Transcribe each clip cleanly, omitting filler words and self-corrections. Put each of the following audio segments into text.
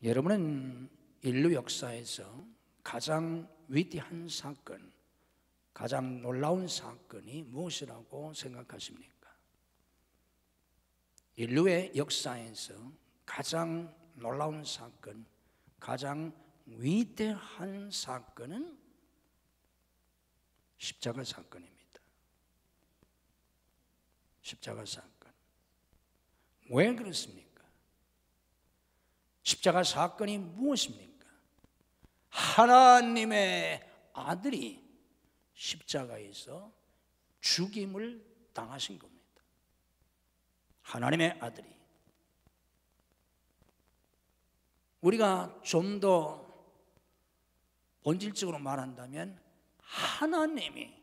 여러분은 인류 역사에서 가장 위대한 사건, 가장 놀라운 사건이 무엇이라고 생각하십니까? 인류의 역사에서 가장 놀라운 사건, 가장 위대한 사건은 십자가 사건입니다. 십자가 사건. 왜 그렇습니까? 십자가 사건이 무엇입니까? 하나님의 아들이 십자가에서 죽임을 당하신 겁니다. 하나님의 아들이. 우리가 좀 더 본질적으로 말한다면 하나님이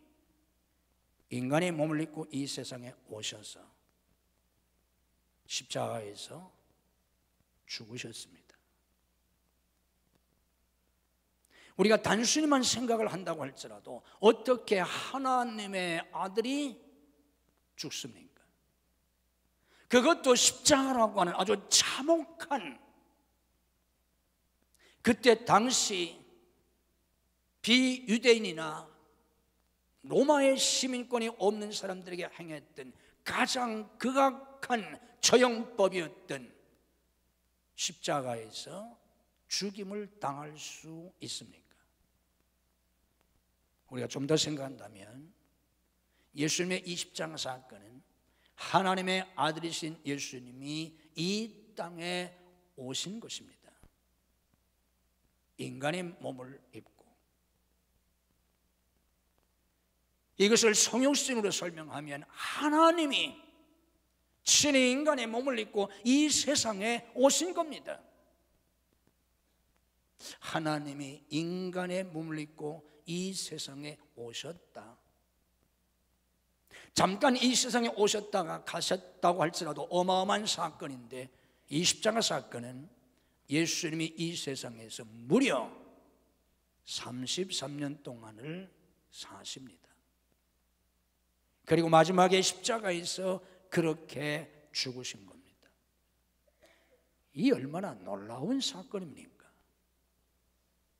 인간의 몸을 입고 이 세상에 오셔서 십자가에서 죽으셨습니다. 우리가 단순히만 생각을 한다고 할지라도 어떻게 하나님의 아들이 죽습니까? 그것도 십자가라고 하는 아주 참혹한, 그때 당시 비유대인이나 로마의 시민권이 없는 사람들에게 행했던 가장 극악한 처형법이었던 십자가에서 죽임을 당할 수 있습니까? 우리가 좀 더 생각한다면 예수님의 이 십자가 사건은 하나님의 아들이신 예수님이 이 땅에 오신 것입니다. 인간의 몸을 입고. 이것을 성육신으로 설명하면 하나님이 친히 인간의 몸을 입고 이 세상에 오신 겁니다. 하나님이 인간의 몸을 입고 이 세상에 오셨다. 잠깐 이 세상에 오셨다가 가셨다고 할지라도 어마어마한 사건인데, 이 십자가 사건은 예수님이 이 세상에서 무려 33년 동안을 사십니다. 그리고 마지막에 십자가에서 그렇게 죽으신 겁니다. 이 얼마나 놀라운 사건입니까?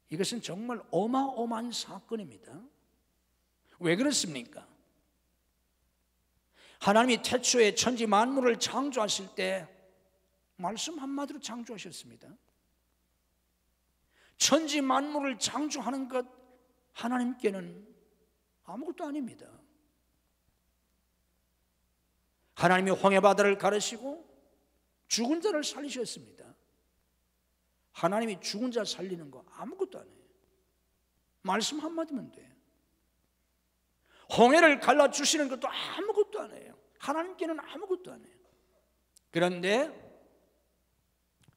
이것은 정말 어마어마한 사건입니다. 왜 그렇습니까? 하나님이 태초에 천지 만물을 창조하실 때 말씀 한마디로 창조하셨습니다. 천지 만물을 창조하는 것 하나님께는 아무것도 아닙니다. 하나님이 홍해바다를 가르시고 죽은 자를 살리셨습니다. 하나님이 죽은 자 살리는 거 아무것도 안 해요. 말씀 한마디면 돼요. 홍해를 갈라주시는 것도 아무것도 안 해요. 하나님께는 아무것도 안 해요. 그런데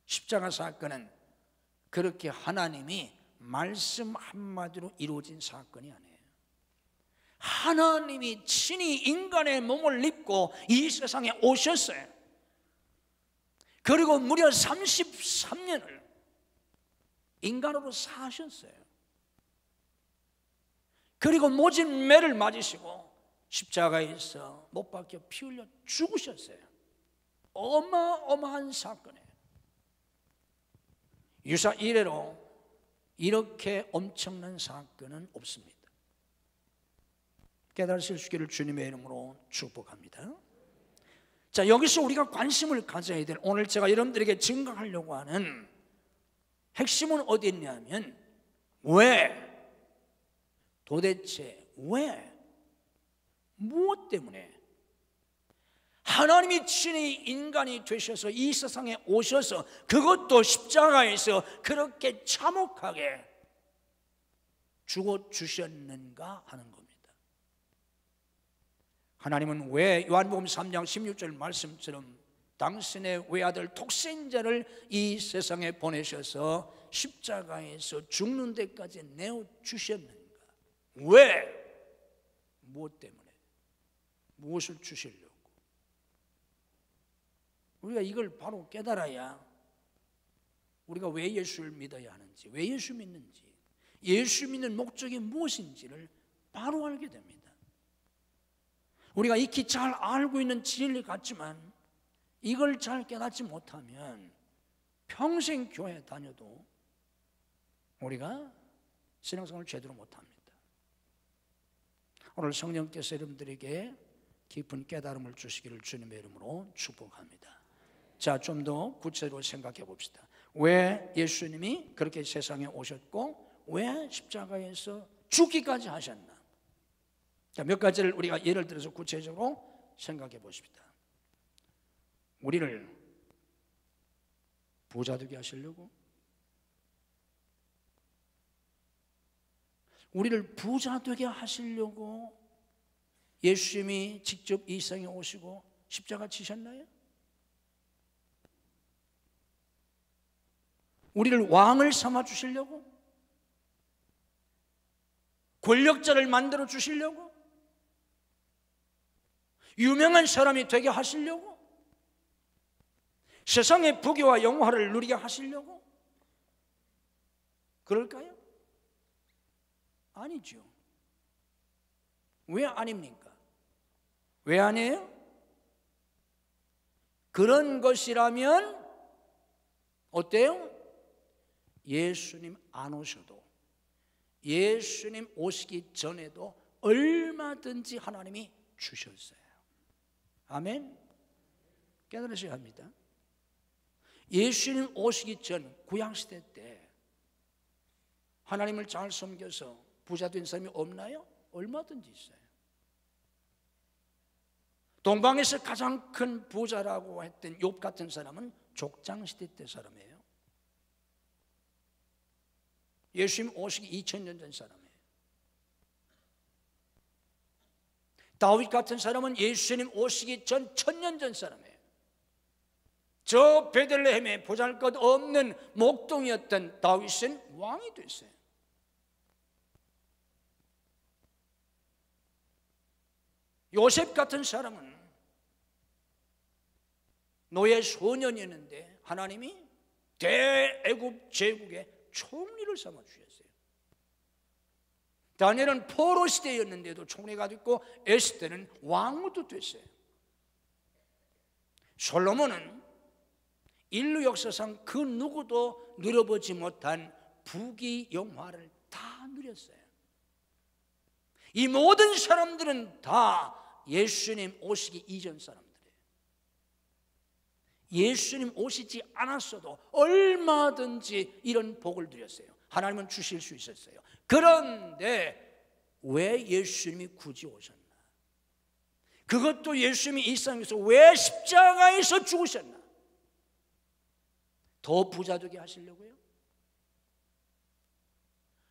십자가 사건은 그렇게 하나님이 말씀 한마디로 이루어진 사건이 아니에요. 하나님이 친히 인간의 몸을 입고 이 세상에 오셨어요. 그리고 무려 33년을 인간으로 사셨어요. 그리고 모진 매를 맞으시고 십자가에서 못 박혀 피 흘려 죽으셨어요. 어마어마한 사건이에요. 유사 이래로 이렇게 엄청난 사건은 없습니다. 깨달으실 수 있기를 주님의 이름으로 축복합니다. 자, 여기서 우리가 관심을 가져야 될, 오늘 제가 여러분들에게 증거하려고 하는 핵심은 어디 있냐면, 왜? 도대체 왜? 무엇 때문에? 하나님이 친히 인간이 되셔서 이 세상에 오셔서 그것도 십자가에서 그렇게 참혹하게 죽어주셨는가 하는 겁니다. 하나님은 왜 요한복음 3장 16절 말씀처럼 당신의 외아들 독생자를 이 세상에 보내셔서 십자가에서 죽는 데까지 내어주셨는가? 왜? 무엇 때문에? 무엇을 주시려고? 우리가 이걸 바로 깨달아야 우리가 왜 예수를 믿어야 하는지, 왜 예수 믿는지, 예수 믿는 목적이 무엇인지를 바로 알게 됩니다. 우리가 익히 잘 알고 있는 진리 같지만 이걸 잘 깨닫지 못하면 평생 교회 다녀도 우리가 신앙생활을 제대로 못합니다. 오늘 성령께서 여러분들에게 깊은 깨달음을 주시기를 주님의 이름으로 축복합니다. 자, 좀 더 구체적으로 생각해 봅시다. 왜 예수님이 그렇게 세상에 오셨고 왜 십자가에서 죽기까지 하셨나? 자, 몇 가지를 우리가 예를 들어서 구체적으로 생각해 보십시다. 우리를 부자 되게 하시려고, 우리를 부자 되게 하시려고 예수님이 직접 이 세상에 오시고 십자가 지셨나요? 우리를 왕을 삼아 주시려고, 권력자를 만들어 주시려고, 유명한 사람이 되게 하시려고, 세상의 부귀와 영화를 누리게 하시려고 그럴까요? 아니죠. 왜 아닙니까? 왜 아니에요? 그런 것이라면 어때요? 예수님 안 오셔도, 예수님 오시기 전에도 얼마든지 하나님이 주셨어요. 아멘? 깨달으셔야 합니다. 예수님 오시기 전 구약시대 때 하나님을 잘 섬겨서 부자 된 사람이 없나요? 얼마든지 있어요. 동방에서 가장 큰 부자라고 했던 욥 같은 사람은 족장시대 때 사람이에요. 예수님 오시기 2000년 전 사람이에요. 다윗 같은 사람은 예수님 오시기 전 1000년 전 사람이에요. 저 베들레헴에 보잘것없는 목동이었던 다윗은 왕이 됐어요. 요셉 같은 사람은 노예 소년이었는데 하나님이 대애굽 제국의 총리를 삼아 주셨어요. 다니엘은 포로 시대였는데도 총리가 됐고 에스더는 왕후도 됐어요. 솔로몬은 인류 역사상 그 누구도 누려보지 못한 부귀 영화를 다 누렸어요. 이 모든 사람들은 다 예수님 오시기 이전 사람들이에요. 예수님 오시지 않았어도 얼마든지 이런 복을 누렸어요. 하나님은 주실 수 있었어요. 그런데 왜 예수님이 굳이 오셨나? 그것도 예수님이 이 세상에서 왜 십자가에서 죽으셨나? 더 부자 되게 하시려고요?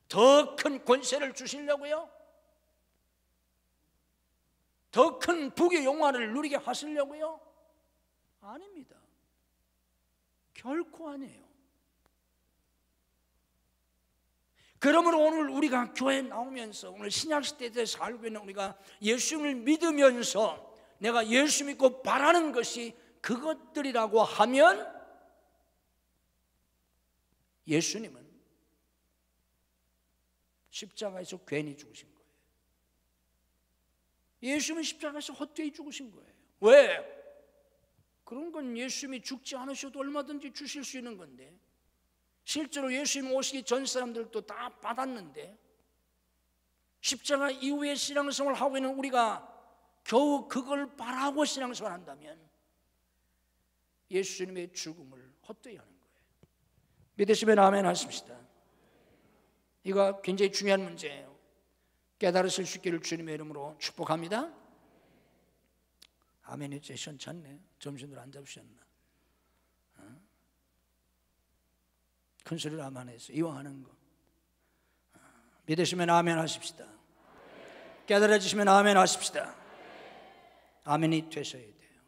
더 큰 권세를 주시려고요? 더 큰 부귀 영화를 누리게 하시려고요? 아닙니다. 결코 아니에요. 그러므로 오늘 우리가 교회에 나오면서 오늘 신약시대에 살고 있는 우리가 예수님을 믿으면서 내가 예수 믿고 바라는 것이 그것들이라고 하면 예수님은 십자가에서 괜히 죽으신 거예요. 예수님은 십자가에서 헛되이 죽으신 거예요. 왜? 그런 건 예수님이 죽지 않으셔도 얼마든지 주실 수 있는 건데, 실제로 예수님 오시기 전 사람들도 다 받았는데 십자가 이후에 신앙생활을 하고 있는 우리가 겨우 그걸 바라고 신앙생활을 한다면 예수님의 죽음을 헛되이 하는 거예요. 믿으시면 아멘 하십시다. 이거 굉장히 중요한 문제예요. 깨달으실 수 있기를 주님의 이름으로 축복합니다. 아멘이 제 시원찮네. 점심들 안 잡으셨나? 큰 소리로 아멘 해서 이왕하는 거. 믿으시면 아멘 하십시다. 깨달아지시면 아멘 하십시다. 아멘이 되셔야 돼요.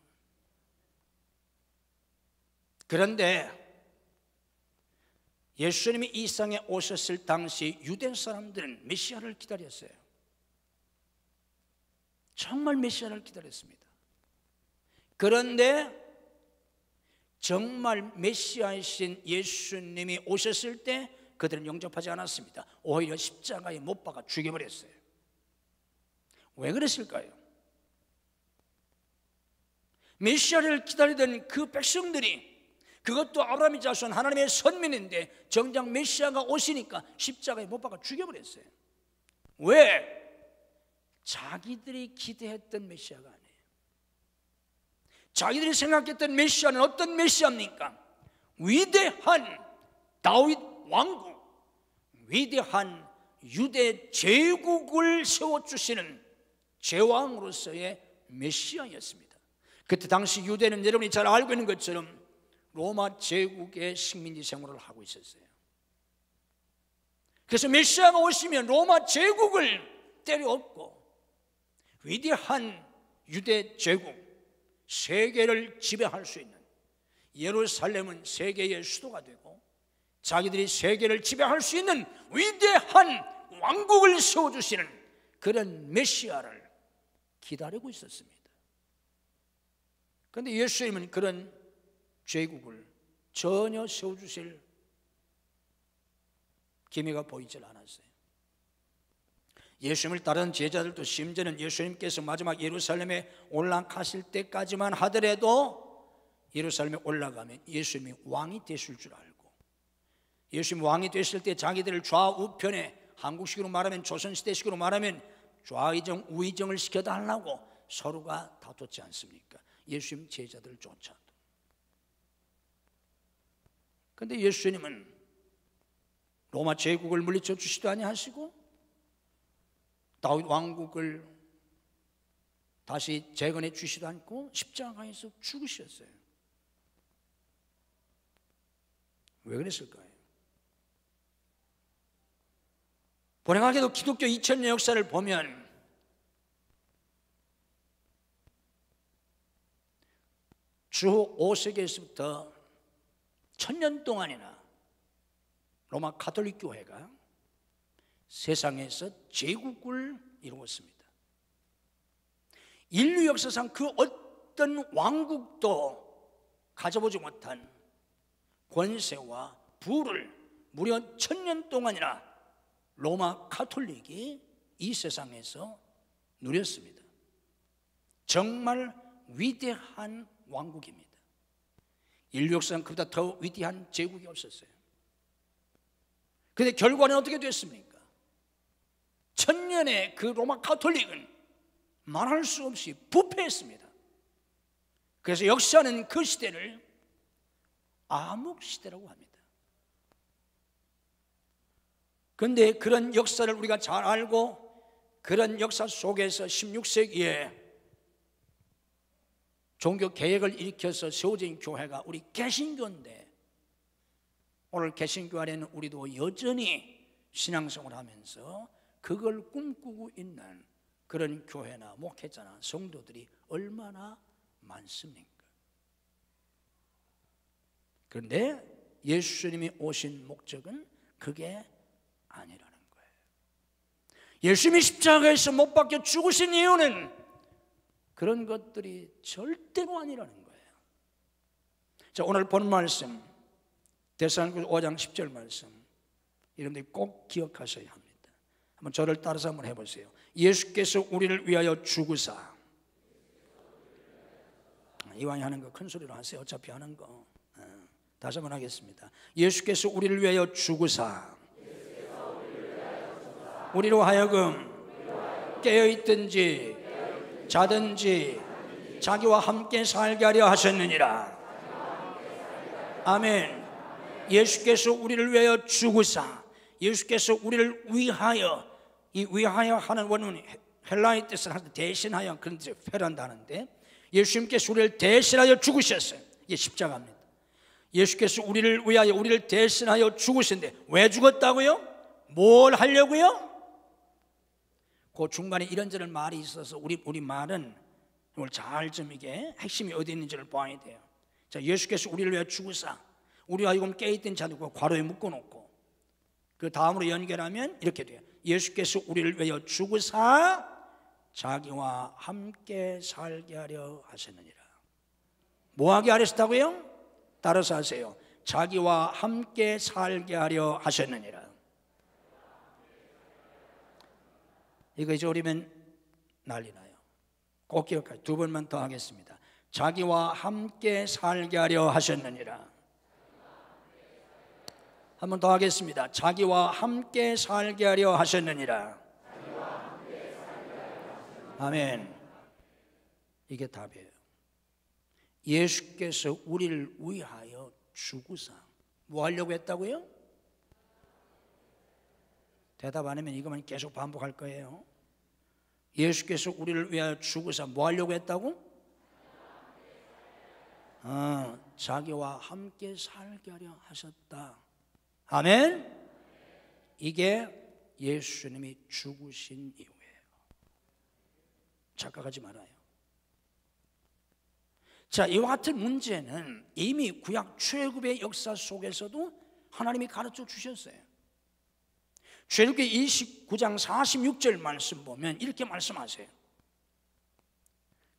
그런데 예수님이 이 세상에 오셨을 당시 유대 사람들은 메시아를 기다렸어요. 정말 메시아를 기다렸습니다. 그런데 정말 메시아이신 예수님이 오셨을 때 그들은 영접하지 않았습니다. 오히려 십자가에 못 박아 죽여버렸어요. 왜 그랬을까요? 메시아를 기다리던 그 백성들이, 그것도 아브라함의 자손 하나님의 선민인데 정작 메시아가 오시니까 십자가에 못 박아 죽여버렸어요. 왜? 자기들이 기대했던 메시아가 아니에요. 자기들이 생각했던 메시아는 어떤 메시아입니까? 위대한 다윗 왕국, 위대한 유대 제국을 세워주시는 제왕으로서의 메시아였습니다. 그때 당시 유대는 여러분이 잘 알고 있는 것처럼 로마 제국의 식민지 생활을 하고 있었어요. 그래서 메시아가 오시면 로마 제국을 때려엎고 위대한 유대 제국, 세계를 지배할 수 있는, 예루살렘은 세계의 수도가 되고 자기들이 세계를 지배할 수 있는 위대한 왕국을 세워주시는 그런 메시아를 기다리고 있었습니다. 그런데 예수님은 그런 제국을 전혀 세워주실 기미가 보이질 않았어요. 예수님을 따르는 제자들도 심지어는 예수님께서 마지막 예루살렘에 올라가실 때까지만 하더라도 예루살렘에 올라가면 예수님이 왕이 되실 줄 알고, 예수님 왕이 되실 때 자기들을 좌우편에, 한국식으로 말하면 조선시대식으로 말하면 좌의정 우의정을 시켜달라고 서로가 다퉜지 않습니까? 예수님 제자들을 쫓아도. 그런데 예수님은 로마 제국을 물리쳐 주시도 아니하시고 다윗 왕국을 다시 재건해 주시도 않고 십자가에서 죽으셨어요. 왜 그랬을까요? 불행하게도 기독교 2000년 역사를 보면 주 5세기에서부터 1000년 동안이나 로마 가톨릭 교회가 세상에서 제국을 이루었습니다. 인류 역사상 그 어떤 왕국도 가져보지 못한 권세와 부를 무려 1000년 동안이나 로마 가톨릭이 이 세상에서 누렸습니다. 정말 위대한 왕국입니다. 인류 역사상 그보다 더 위대한 제국이 없었어요. 그런데 결과는 어떻게 됐습니까? 1000년의 그 로마 가톨릭은 말할 수 없이 부패했습니다. 그래서 역사는 그 시대를 암흑시대라고 합니다. 그런데 그런 역사를 우리가 잘 알고 그런 역사 속에서 16세기에 종교 개혁을 일으켜서 세워진 교회가 우리 개신교인데, 오늘 개신교 안에는 우리도 여전히 신앙생활을 하면서 그걸 꿈꾸고 있는 그런 교회나 목회자나 성도들이 얼마나 많습니까? 그런데 예수님이 오신 목적은 그게 아니라는 거예요. 예수님이 십자가에서 못 박혀 죽으신 이유는 그런 것들이 절대로 아니라는 거예요. 자, 오늘 본 말씀 데살로니가서 5장 10절 말씀, 여러분들이 꼭 기억하셔야 합니다. 한번 저를 따라서 한번 해보세요. 예수께서 우리를 위하여 죽으사, 이왕이 하는 거 큰 소리로 하세요. 어차피 하는 거. 다시 한번 하겠습니다. 예수께서 우리를 위하여 죽으사, 우리로 하여금 깨어있든지 자든지 자기와 함께 살게 하려 하셨느니라. 아멘. 예수께서 우리를 위하여 죽으사, 예수께서 우리를 위하여, 이 위하여 하는 원문이 헬라의 뜻을 할 때 대신하여, 그런 뜻을 회란다 하는데, 예수님께서 우리를 대신하여 죽으셨어요. 이게 십자가입니다. 예수께서 우리를 위하여, 우리를 대신하여 죽으셨는데 왜 죽었다고요? 뭘 하려고요? 그 중간에 이런저런 말이 있어서 우리 말은 오늘 잘 좀 이게 핵심이 어디 있는지를 봐야 돼요. 자, 예수께서 우리를 위하여 죽으사, 우리와 이건 깨어있던 자들과 괄호에 묶어놓고 그 다음으로 연결하면 이렇게 돼요. 예수께서 우리를 위하여 죽으사 자기와 함께 살게 하려 하셨느니라. 뭐 하게 하셨다고요? 따라서 하세요. 자기와 함께 살게 하려 하셨느니라. 이거 잊어버리면 난리 나요. 꼭 기억하세요. 두 번만 더 하겠습니다. 자기와 함께 살게 하려 하셨느니라. 한 번 더 하겠습니다. 자기와 함께 살게 하려 하셨느니라. 아멘. 이게 답이에요. 예수께서 우리를 위하여 죽으사 뭐 하려고 했다고요? 대답 안 하면 이것만 계속 반복할 거예요. 예수께서 우리를 위하여 죽으사 뭐 하려고 했다고? 자기와 함께 살게 하려 하셨다. 아멘. 이게 예수님이 죽으신 이유예요. 착각하지 말아요. 자, 이와 같은 문제는 이미 구약 출애굽의 역사 속에서도 하나님이 가르쳐 주셨어요. 출애굽기 29장 46절 말씀 보면 이렇게 말씀하세요.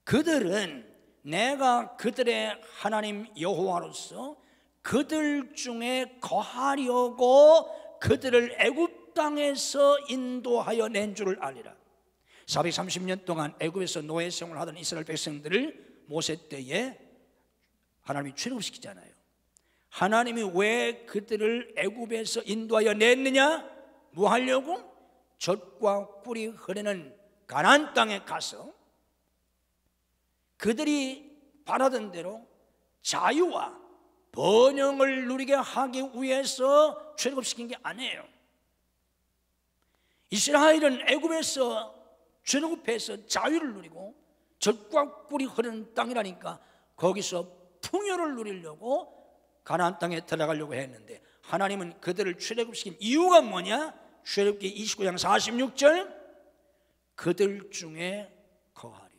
그들은 내가 그들의 하나님 여호와로서 그들 중에 거하려고 그들을 애굽 땅에서 인도하여 낸 줄을 알리라. 430년 동안 애굽에서 노예 생활하던 이스라엘 백성들을 모세 때에 하나님이 출애굽시키잖아요. 하나님이 왜 그들을 애굽에서 인도하여 냈느냐? 뭐 하려고? 젖과 꿀이 흐르는 가나안 땅에 가서 그들이 바라던 대로 자유와 번영을 누리게 하기 위해서 출애굽시킨 게 아니에요. 이스라엘은 애굽에서 출애굽해서 자유를 누리고 젖과 꿀이 흐르는 땅이라니까 거기서 풍요를 누리려고 가나안 땅에 들어가려고 했는데 하나님은 그들을 출애굽시킨 이유가 뭐냐? 출애굽기 29장 46절 그들 중에 거하려고.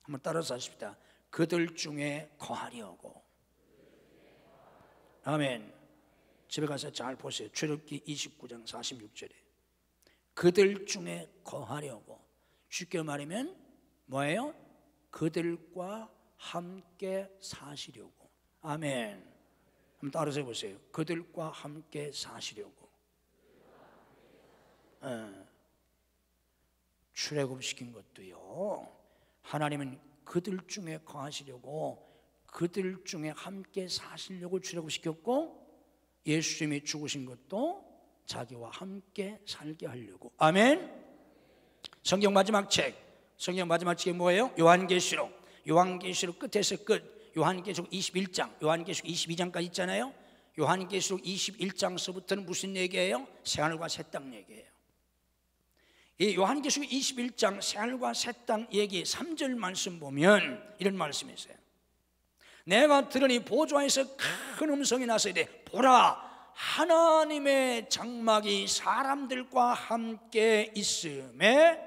한번 따라서 하십시다. 그들 중에 거하려고. 아멘. 집에 가서 잘 보세요. 출애굽기 29장 46절에 그들 중에 거하려고. 쉽게 말하면 뭐예요? 그들과 함께 사시려고. 아멘. 한번 따라서 해보세요. 그들과 함께 사시려고. 출애굽시킨 것도요, 하나님은 그들 중에 거하시려고 그들 중에 함께 사시려고 출애굽시켰고, 예수님이 죽으신 것도 자기와 함께 살게 하려고. 아멘. 성경 마지막 책, 성경 마지막 책이 뭐예요? 요한계시록. 요한계시록 끝에서 끝. 요한계시록 21장, 요한계시록 22장까지 있잖아요. 요한계시록 21장서부터는 무슨 얘기예요? 새하늘과 새 땅 얘기예요. 이 요한계시록 21장 새하늘과 새 땅 얘기 3절 말씀 보면 이런 말씀이 있어요. 내가 들으니 보좌에서 큰 음성이 나서 이래 보라, 하나님의 장막이 사람들과 함께 있음에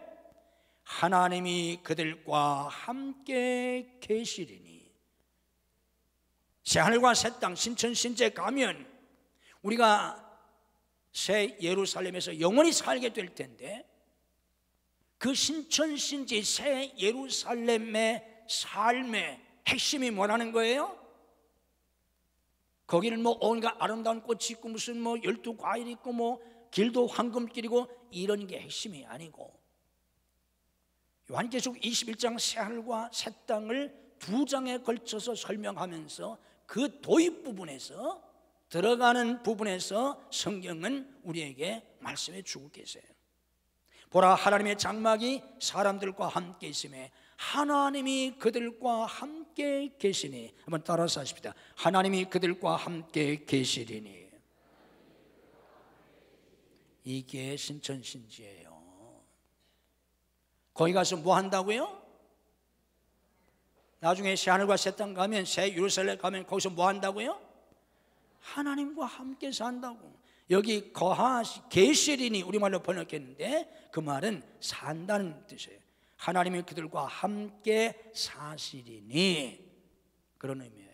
하나님이 그들과 함께 계시리니. 새하늘과 새 땅 신천신제 가면 우리가 새 예루살렘에서 영원히 살게 될 텐데, 그 신천신제 새 예루살렘의 삶의 핵심이 뭐라는 거예요? 거기는 뭐 온갖 아름다운 꽃이 있고 무슨 뭐 12과일이 있고 뭐 길도 황금길이고 이런 게 핵심이 아니고, 요한계시록 21장 새하늘과 새 땅을 2장에 걸쳐서 설명하면서 그 도입 부분에서, 들어가는 부분에서 성경은 우리에게 말씀해 주고 계세요. 보라, 하나님의 장막이 사람들과 함께 있음에 하나님이 그들과 함께 계시니. 한번 따라서 하십시다. 하나님이 그들과 함께 계시리니. 이게 신천신지예요. 거기 가서 뭐 한다고요? 나중에 새하늘과 새 땅 가면, 새 예루살렘 가면 거기서 뭐 한다고요? 하나님과 함께 산다고. 여기 계시리니 우리말로 번역했는데 그 말은 산다는 뜻이에요. 하나님이 그들과 함께 사시리니, 그런 의미예요.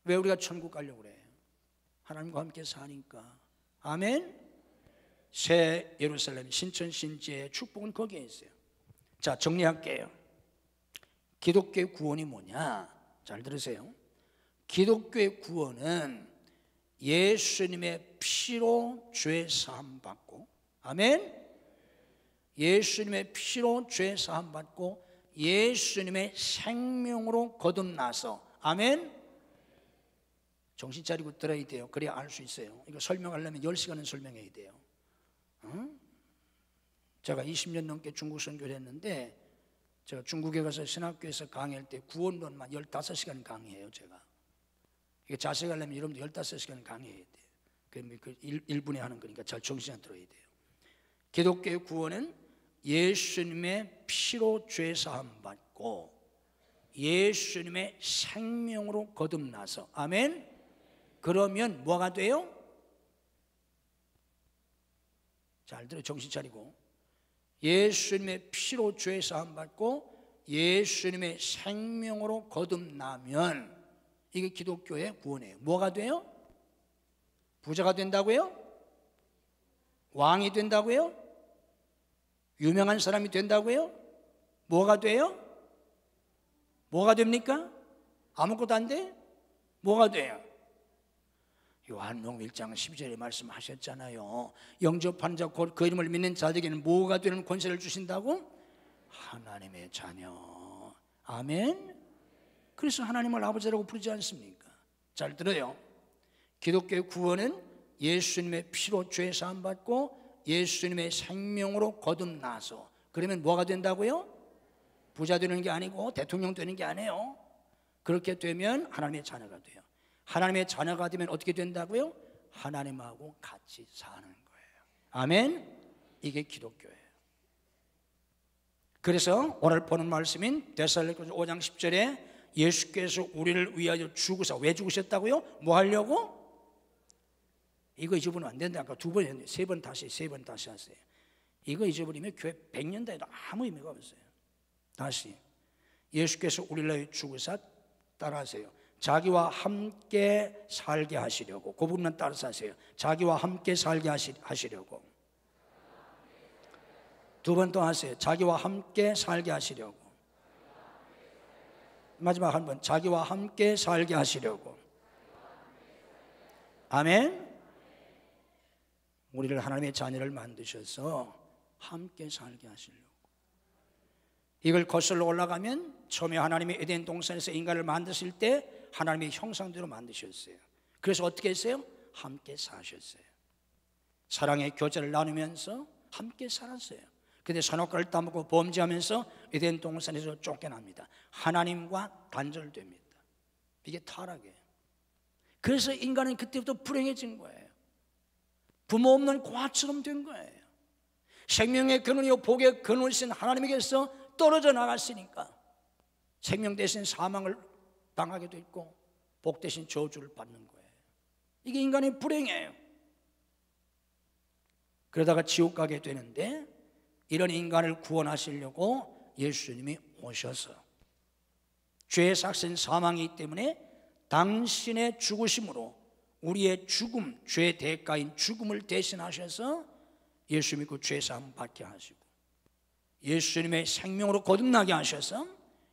왜 우리가 천국 가려고 그래요? 하나님과 함께 사니까. 아멘. 새 예루살렘 신천신지의 축복은 거기에 있어요. 자, 정리할게요. 기독교의 구원이 뭐냐? 잘 들으세요. 기독교의 구원은 예수님의 피로 죄 사함 받고, 아멘. 예수님의 피로 죄 사함 받고 예수님의 생명으로 거듭나서, 아멘. 정신 차리고 들어야 돼요. 그래야 알 수 있어요. 이거 설명하려면 10시간은 설명해야 돼요. 제가 20년 넘게 중국 선교를 했는데 제가 중국에 가서 신학교에서 강의할 때 구원론만 15시간 강의해요. 제가 이게 자세히 하려면 여러분도 15시간 강의해야 돼요. 그 1분에 하는 거니까 잘 정신에 들어야 돼요. 기독교의 구원은 예수님의 피로 죄사함 받고 예수님의 생명으로 거듭나서, 아멘. 그러면 뭐가 돼요? 잘 들어, 정신 차리고. 예수님의 피로 죄사함 받고 예수님의 생명으로 거듭나면 이게 기독교의 구원이에요. 뭐가 돼요? 부자가 된다고요? 왕이 된다고요? 유명한 사람이 된다고요? 뭐가 돼요? 뭐가 됩니까? 아무것도 안 돼? 뭐가 돼요? 요한복음 1장 12절에 말씀하셨잖아요. 영접하는 자 곧 그 이름을 믿는 자들에게는 뭐가 되는 권세를 주신다고? 하나님의 자녀. 아멘. 그래서 하나님을 아버지라고 부르지 않습니까? 잘 들어요. 기독교의 구원은 예수님의 피로 죄 사함 받고 예수님의 생명으로 거듭나서, 그러면 뭐가 된다고요? 부자 되는 게 아니고 대통령 되는 게 아니에요. 그렇게 되면 하나님의 자녀가 돼요. 하나님의 자녀가 되면 어떻게 된다고요? 하나님하고 같이 사는 거예요. 아멘. 이게 기독교예요. 그래서 오늘 보는 말씀인 데살로니가서 5장 10절에 예수께서 우리를 위하여 죽으사, 왜 죽으셨다고요? 뭐 하려고? 이거 잊어버리면 안 된다. 아까 2번 했는데 3번 다시 하세요. 이거 잊어버리면 교회 100년 다해도 아무 의미가 없어요. 다시, 예수께서 우리를 위하여 죽으사, 따라하세요. 자기와 함께 살게 하시려고. 그 부분만 따라서 하세요. 자기와 함께 살게 하시려고. 2번 또 하세요. 자기와 함께 살게 하시려고. 마지막 한 번. 자기와 함께 살게 하시려고. 아멘. 우리를 하나님의 자녀를 만드셔서 함께 살게 하시려고. 이걸 거슬러 올라가면 처음에 하나님이 에덴 동산에서 인간을 만드실 때 하나님의 형상대로 만드셨어요. 그래서 어떻게 했어요? 함께 사셨어요. 사랑의 교제를 나누면서 함께 살았어요. 근데 선악과를 따먹고 범죄하면서 에덴 동산에서 쫓겨납니다. 하나님과 단절됩니다. 이게 타락이에요. 그래서 인간은 그때부터 불행해진 거예요. 부모 없는 고아처럼 된 거예요. 생명의 근원이요 복의 근원이신 하나님에게서 떨어져 나갔으니까 생명 대신 사망을 당하게 됐고 복 대신 저주를 받는 거예요. 이게 인간의 불행이에요. 그러다가 지옥 가게 되는데 이런 인간을 구원하시려고 예수님이 오셔서 죄의 삭신 사망이기 때문에 당신의 죽으심으로 우리의 죽음, 죄의 대가인 죽음을 대신하셔서 예수 믿고 죄 사함 받게 하시고 예수님의 생명으로 거듭나게 하셔서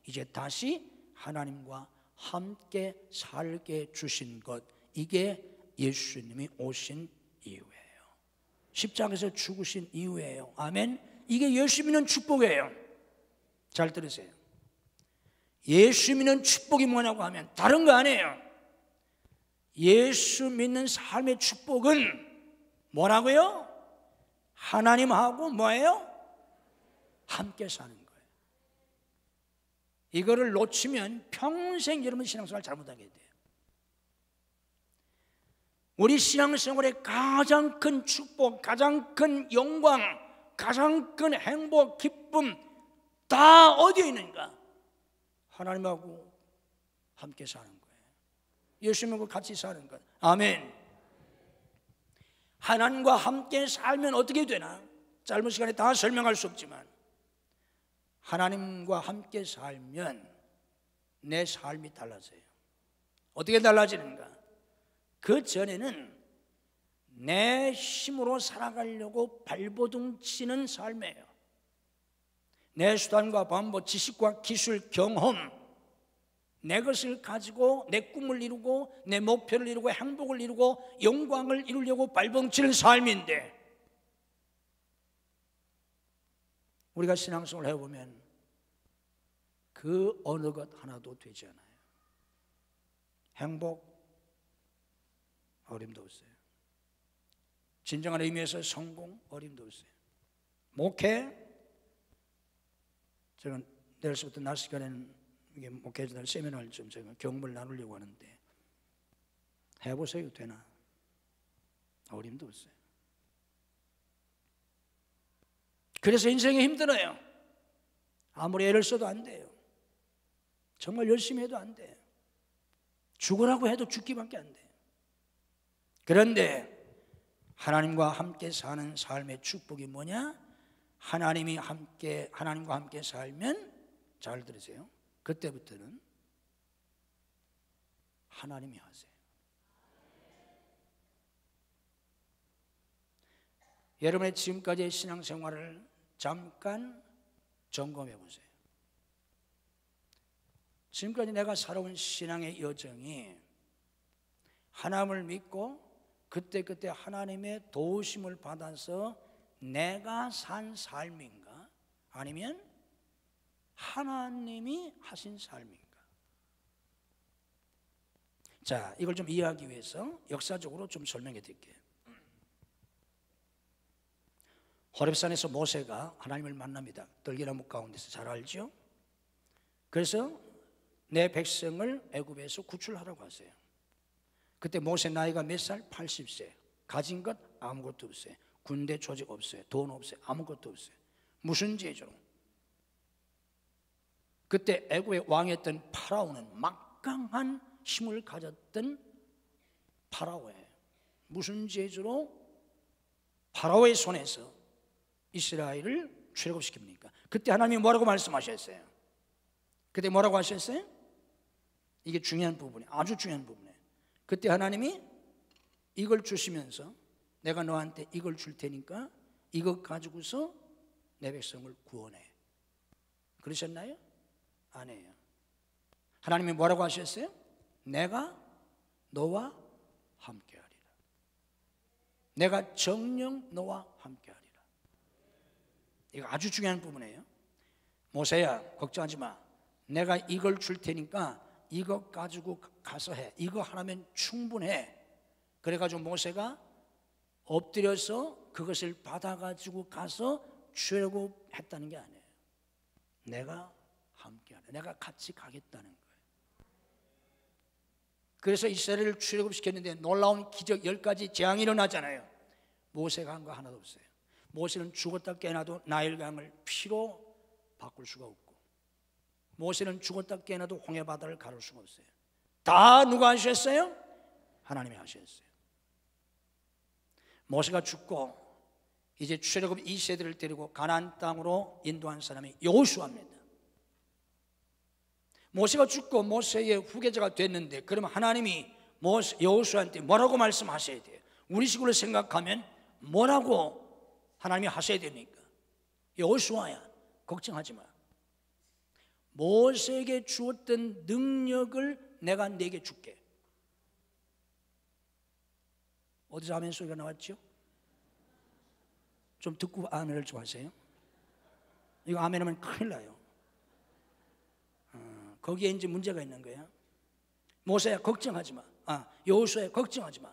이제 다시 하나님과 함께 살게 주신 것, 이게 예수님이 오신 이유예요. 십자가에서 죽으신 이유예요. 아멘. 이게 예수 믿는 축복이에요. 잘 들으세요. 예수 믿는 축복이 뭐냐고 하면 다른 거 아니에요. 예수 믿는 삶의 축복은 뭐라고요? 하나님하고 뭐예요? 함께 사는 거예요. 이거를 놓치면 평생 여러분 신앙생활 잘못하게 돼요. 우리 신앙생활의 가장 큰 축복, 가장 큰 영광, 가장 큰 행복, 기쁨 다 어디에 있는가? 하나님하고 함께 사는 거예요. 예수님과 같이 사는 것. 아멘. 하나님과 함께 살면 어떻게 되나? 짧은 시간에 다 설명할 수 없지만 하나님과 함께 살면 내 삶이 달라져요. 어떻게 달라지는가? 그 전에는 내 힘으로 살아가려고 발버둥 치는 삶이에요. 내 수단과 방법, 지식과 기술, 경험, 내 것을 가지고 내 꿈을 이루고 내 목표를 이루고 행복을 이루고 영광을 이루려고 발버둥 치는 삶인데 우리가 신앙생활을 해보면 그 어느 것 하나도 되지 않아요. 행복, 어림도 없어요. 진정한 의미에서 성공 어림도 없어요. 목회, 제가 내일서부터 낮 시간에는 이게 목회자들 세미나를 좀 제가 경험을 나누려고 하는데 해보세요. 되나? 어림도 없어요. 그래서 인생이 힘들어요. 아무리 애를 써도 안 돼요. 정말 열심히 해도 안 돼요. 죽으라고 해도 죽기밖에 안 돼요. 그런데 하나님과 함께 사는 삶의 축복이 뭐냐? 하나님과 함께 살면, 잘 들으세요, 그때부터는 하나님이 하세요. 여러분의 지금까지의 신앙생활을 잠깐 점검해 보세요. 지금까지 내가 살아온 신앙의 여정이 하나님을 믿고 그때그때 하나님의 도우심을 받아서 내가 산 삶인가? 아니면 하나님이 하신 삶인가? 자, 이걸 좀 이해하기 위해서 역사적으로 좀 설명해 드릴게요. 호렙산에서 모세가 하나님을 만납니다. 들기나무 가운데서, 잘 알죠? 그래서 내 백성을 애굽에서 구출하라고 하세요. 그때 모세 나이가 몇 살? 80세. 가진 것 아무것도 없어요. 군대 조직 없어요. 돈 없어요. 아무것도 없어요. 무슨 죄죠? 그때 애굽의 왕이었던 파라오는 막강한 힘을 가졌던 파라오예요. 무슨 죄로 파라오의 손에서 이스라엘을 출애굽시킵니까? 그때 하나님이 뭐라고 말씀하셨어요? 그때 뭐라고 하셨어요? 이게 중요한 부분이에요. 아주 중요한 부분이에요. 그때 하나님이 이걸 주시면서 내가 너한테 이걸 줄 테니까 이것 가지고서 내 백성을 구원해. 그러셨나요? 아니에요. 하나님이 뭐라고 하셨어요? 내가 너와 함께하리라. 내가 정녕 너와 함께하리라. 이거 아주 중요한 부분이에요. 모세야, 걱정하지 마. 내가 이걸 줄 테니까 이거 가지고 가서 해. 이거 하나면 충분해. 그래가지고 모세가 엎드려서 그것을 받아가지고 가서 출애굽했다는 게 아니에요. 내가 함께하라. 내가 같이 가겠다는 거예요. 그래서 이스라엘을 출애굽시켰는데 놀라운 기적 10가지 재앙이 일어나잖아요. 모세가 한 거 하나도 없어요. 모세는 죽었다 깨어나도 나일강을 피로 바꿀 수가 없고, 모세는 죽었다 깨어나도 홍해바다를 가를 수가 없어요. 다 누가 하셨어요? 하나님이 하셨어요. 모세가 죽고 이제 출애굽 2세대를 데리고 가나안 땅으로 인도한 사람이 여호수아입니다. 모세가 죽고 모세의 후계자가 됐는데, 그러면 하나님이 여호수아한테 뭐라고 말씀하셔야 돼요? 우리 식으로 생각하면 뭐라고 하나님이 하셔야 됩니까? 여호수아야, 걱정하지 마. 모세에게 주었던 능력을 내가 네게 줄게. 어디서 아멘 소리가 나왔죠? 좀 듣고 아멘을 좀 하세요. 이거 아멘하면 큰일 나요. 거기에 이제 문제가 있는 거야. 모세야, 걱정하지 마. 여호수아야, 걱정하지 마.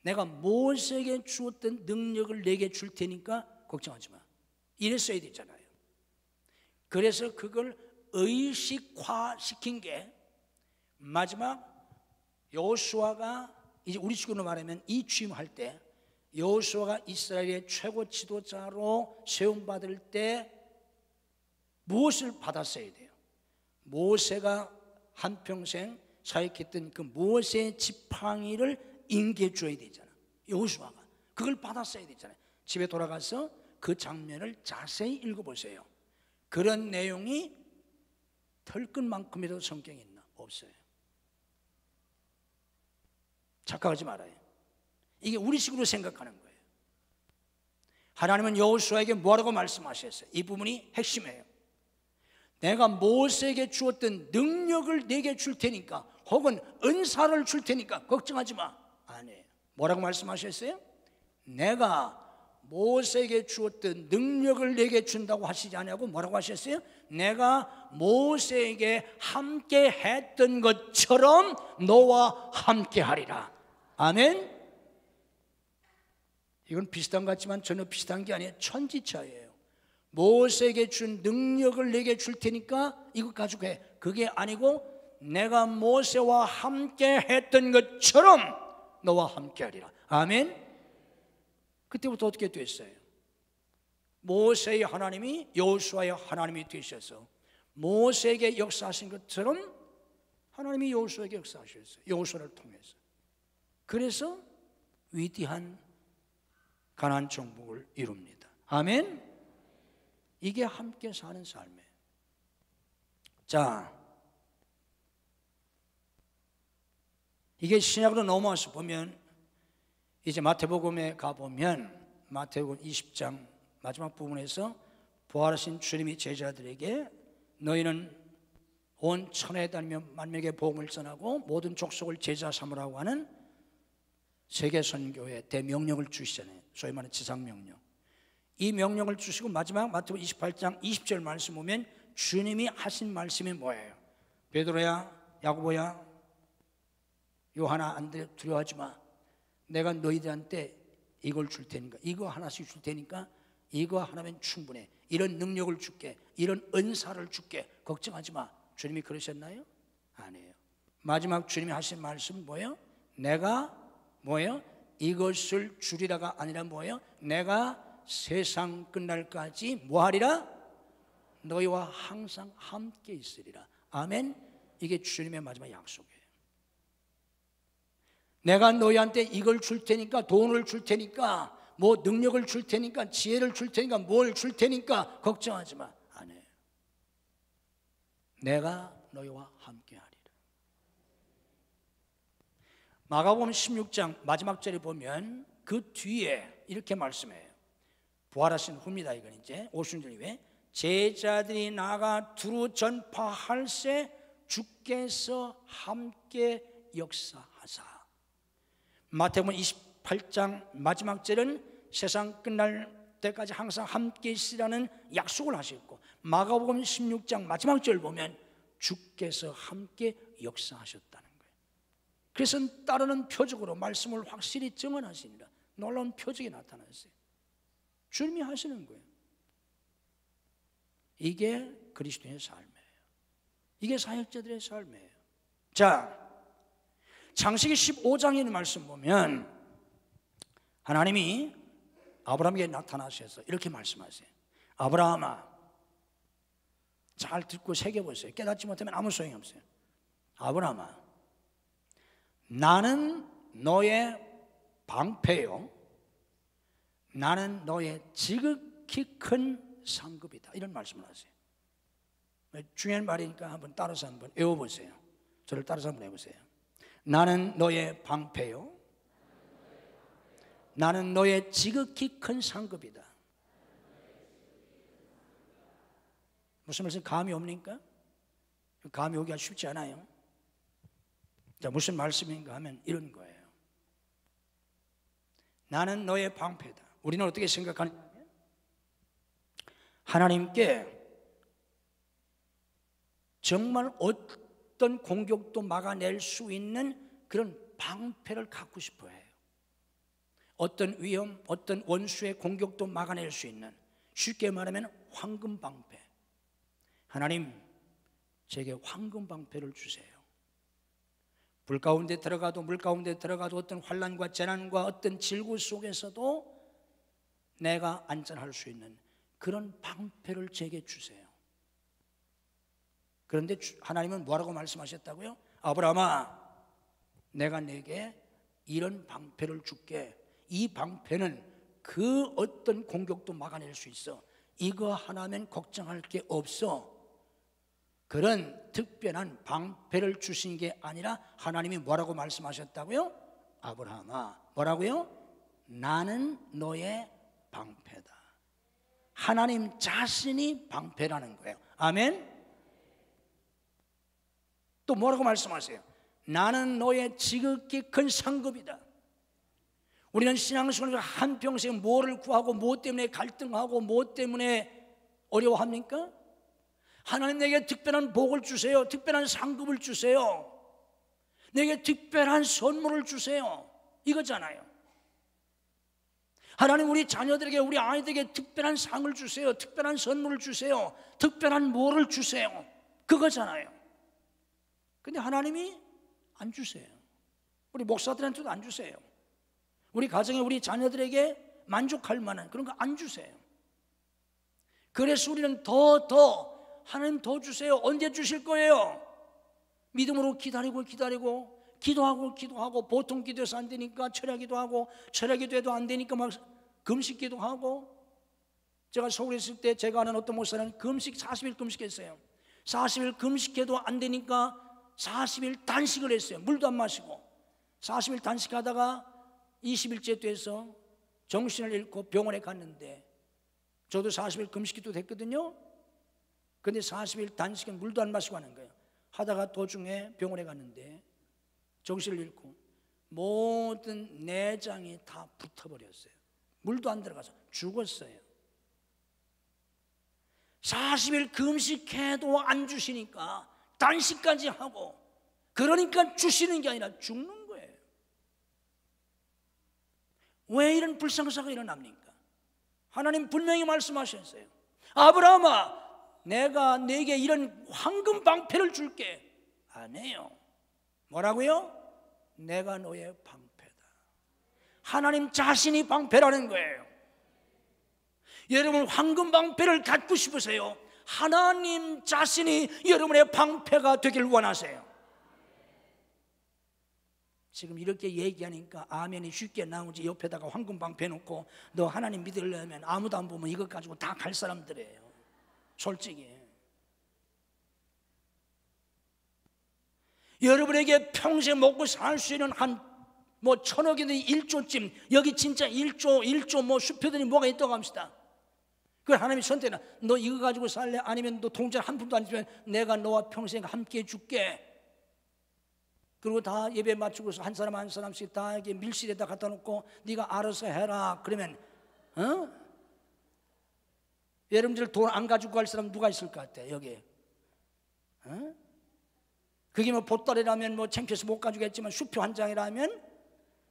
내가 모세에게 주었던 능력을 내게 줄 테니까 걱정하지 마. 이랬어야 되잖아요. 그래서 그걸 의식화시킨 게 마지막 여호수아가, 이제 우리 식으로 말하면 이 취임할 때 여호수아가 이스라엘의 최고 지도자로 세움받을 때 무엇을 받았어야 돼요? 모세가 한평생 사역했던 그 모세의 지팡이를 인계해 줘야 되잖아. 여호수아가 그걸 받았어야 되잖아요. 집에 돌아가서 그 장면을 자세히 읽어보세요. 그런 내용이 털끝만큼이라도 성경에 있나? 없어요. 착각하지 말아요. 이게 우리식으로 생각하는 거예요. 하나님은 여호수아에게 뭐라고 말씀하셨어요? 이 부분이 핵심이에요. 내가 모세에게 주었던 능력을 내게 줄 테니까, 혹은 은사를 줄 테니까 걱정하지 마. 아니에요. 뭐라고 말씀하셨어요? 내가 모세에게 주었던 능력을 내게 준다고 하시지 않냐고 뭐라고 하셨어요? 내가 모세에게 함께 했던 것처럼 너와 함께 하리라. 아멘. 이건 비슷한 것 같지만 전혀 비슷한 게 아니에요. 천지차예요. 모세에게 준 능력을 내게 줄 테니까 이것 가지고 해. 그게 아니고 내가 모세와 함께 했던 것처럼 너와 함께 하리라. 아멘. 그때부터 어떻게 됐어요? 모세의 하나님이 여호수아의 하나님이 되셔서 모세에게 역사하신 것처럼 하나님이 여호수아에게 역사하셨어요. 여호수아를 통해서. 그래서 위대한 가나안 정복을 이룹니다. 아멘. 이게 함께 사는 삶이에요. 자, 이게 신약으로 넘어와서 보면 이제 마태복음에 가보면 마태복음 20장 마지막 부분에서 부활하신 주님이 제자들에게 너희는 온 천하에 다니며 만민에게 복음을 전하고 모든 족속을 제자 삼으라고 하는 세계 선교의 대명령을 주시잖아요. 소위 말하는 지상명령. 이 명령을 주시고 마지막 마태복음 28장 20절 말씀 보면 주님이 하신 말씀이 뭐예요? 베드로야, 야고보야, 요한아, 안드레 두려워하지 마. 내가 너희들한테 이걸 줄 테니까, 이거 하나씩 줄 테니까 이거 하나면 충분해. 이런 능력을 줄게, 이런 은사를 줄게. 걱정하지 마. 주님이 그러셨나요? 아니에요. 마지막 주님이 하신 말씀은 뭐예요? 내가 뭐예요? 이것을 주리라가 아니라 뭐예요? 내가 세상 끝날까지 뭐하리라? 너희와 항상 함께 있으리라. 아멘. 이게 주님의 마지막 약속이에요. 내가 너희한테 이걸 줄 테니까, 돈을 줄 테니까, 뭐 능력을 줄 테니까, 지혜를 줄 테니까, 뭘 줄 테니까 걱정하지 마. 안 해요. 내가 너희와 함께 하리라. 마가복음 16장 마지막 절에 보면 그 뒤에 이렇게 말씀해요. 부활하신 후입니다. 이건 이제 50절 이후에 제자들이 나가 두루 전파할세 주께서 함께 역사하사. 마태복음 28장 마지막 절은 세상 끝날 때까지 항상 함께 있으라는 약속을 하셨고, 마가복음 16장 마지막 절 보면 주께서 함께 역사하셨다는 거예요. 그래서 따르는 표적으로 말씀을 확실히 증언하시니라 놀라운 표적이 나타났어요. 주님이 하시는 거예요. 이게 그리스도인의 삶이에요. 이게 사역자들의 삶이에요. 자, 창세기 15장에 있는 말씀 보면 하나님이 아브라함에게 나타나셔서 이렇게 말씀하세요. 아브라함아, 잘 듣고 새겨보세요. 깨닫지 못하면 아무 소용이 없어요. 아브라함아, 나는 너의 방패요, 나는 너의 지극히 큰 상급이다. 이런 말씀을 하세요. 중요한 말이니까 한번 따라서 한번 외워보세요. 저를 따라서 한번 해보세요. 나는 너의 방패요, 나는 너의 지극히 큰 상급이다. 무슨 말씀 감이 옵니까? 감이 오기가 쉽지 않아요. 자, 무슨 말씀인가 하면 이런 거예요. 나는 너의 방패다. 우리는 어떻게 생각하느냐면 하나님께 정말 어떤 공격도 막아낼 수 있는 그런 방패를 갖고 싶어 해요. 어떤 위험, 어떤 원수의 공격도 막아낼 수 있는, 쉽게 말하면 황금 방패. 하나님, 제게 황금 방패를 주세요. 불 가운데 들어가도 물 가운데 들어가도 어떤 환난과 재난과 어떤 질고 속에서도 내가 안전할 수 있는 그런 방패를 제게 주세요. 그런데 하나님은 뭐라고 말씀하셨다고요? 아브라함아, 내가 내게 이런 방패를 줄게. 이 방패는 그 어떤 공격도 막아낼 수 있어. 이거 하나면 걱정할 게 없어. 그런 특별한 방패를 주신 게 아니라 하나님이 뭐라고 말씀하셨다고요? 아브라함아, 뭐라고요? 나는 너의 방패다. 하나님 자신이 방패라는 거예요. 아멘. 또 뭐라고 말씀하세요? 나는 너의 지극히 큰 상급이다. 우리는 신앙생활을 한평생 뭐를 구하고 뭐 때문에 갈등하고 뭐 때문에 어려워합니까? 하나님 내게 특별한 복을 주세요. 특별한 상급을 주세요. 내게 특별한 선물을 주세요. 이거잖아요. 하나님 우리 자녀들에게, 우리 아이들에게 특별한 상을 주세요. 특별한 선물을 주세요. 특별한 뭐를 주세요. 그거잖아요. 근데 하나님이 안 주세요. 우리 목사들한테도 안 주세요. 우리 가정에, 우리 자녀들에게 만족할 만한 그런 거 안 주세요. 그래서 우리는 더 하나님 더 주세요. 언제 주실 거예요? 믿음으로 기다리고 기도하고 보통 기도해서 안 되니까 철야기도 하고, 철야기도해도 안 되니까 막 금식기도 하고. 제가 서울에 있을 때 제가 아는 어떤 목사는 40일 금식했어요. 40일 금식해도 안 되니까 40일 단식을 했어요. 물도 안 마시고 40일 단식하다가 20일째 돼서 정신을 잃고 병원에 갔는데, 저도 40일 금식기도 됐거든요. 근데 40일 단식은 물도 안 마시고 하는 거예요. 하다가 도중에 병원에 갔는데 정신을 잃고 모든 내장이 다 붙어버렸어요. 물도 안 들어가서 죽었어요. 40일 금식해도 안 주시니까 단식까지 하고, 그러니까 주시는 게 아니라 죽는 거예요. 왜 이런 불상사가 일어납니까? 하나님 분명히 말씀하셨어요. 아브라함아, 내가 네게 이런 황금 방패를 줄게. 안 해요. 뭐라고요? 내가 너의 방패다. 하나님 자신이 방패라는 거예요. 여러분 황금 방패를 갖고 싶으세요? 하나님 자신이 여러분의 방패가 되길 원하세요. 지금 이렇게 얘기하니까 아멘이 쉽게 나오지, 옆에다가 황금 방패 놓고 너 하나님 믿으려면 아무도 안 보면 이것 가지고 다 갈 사람들이에요. 솔직히 여러분에게 평생 먹고 살 수 있는 한 뭐 1,000억이든 1조쯤, 여기 진짜 1조 뭐 수표들이 뭐가 있다고 합시다. 그걸 하나님이 선택해. 너 이거 가지고 살래? 아니면 너 동전 한 푼도 안 주면 내가 너와 평생 함께 해줄게. 그리고 다 예배 맞추고서 한 사람 한 사람씩 다 이렇게 밀실에다 갖다 놓고 네가 알아서 해라. 그러면 여러분들 돈 안 가지고 갈 사람 누가 있을 것 같아 여기? 그게 뭐 보따리라면 뭐 창피해서 못 가지고겠지만 수표 한 장이라면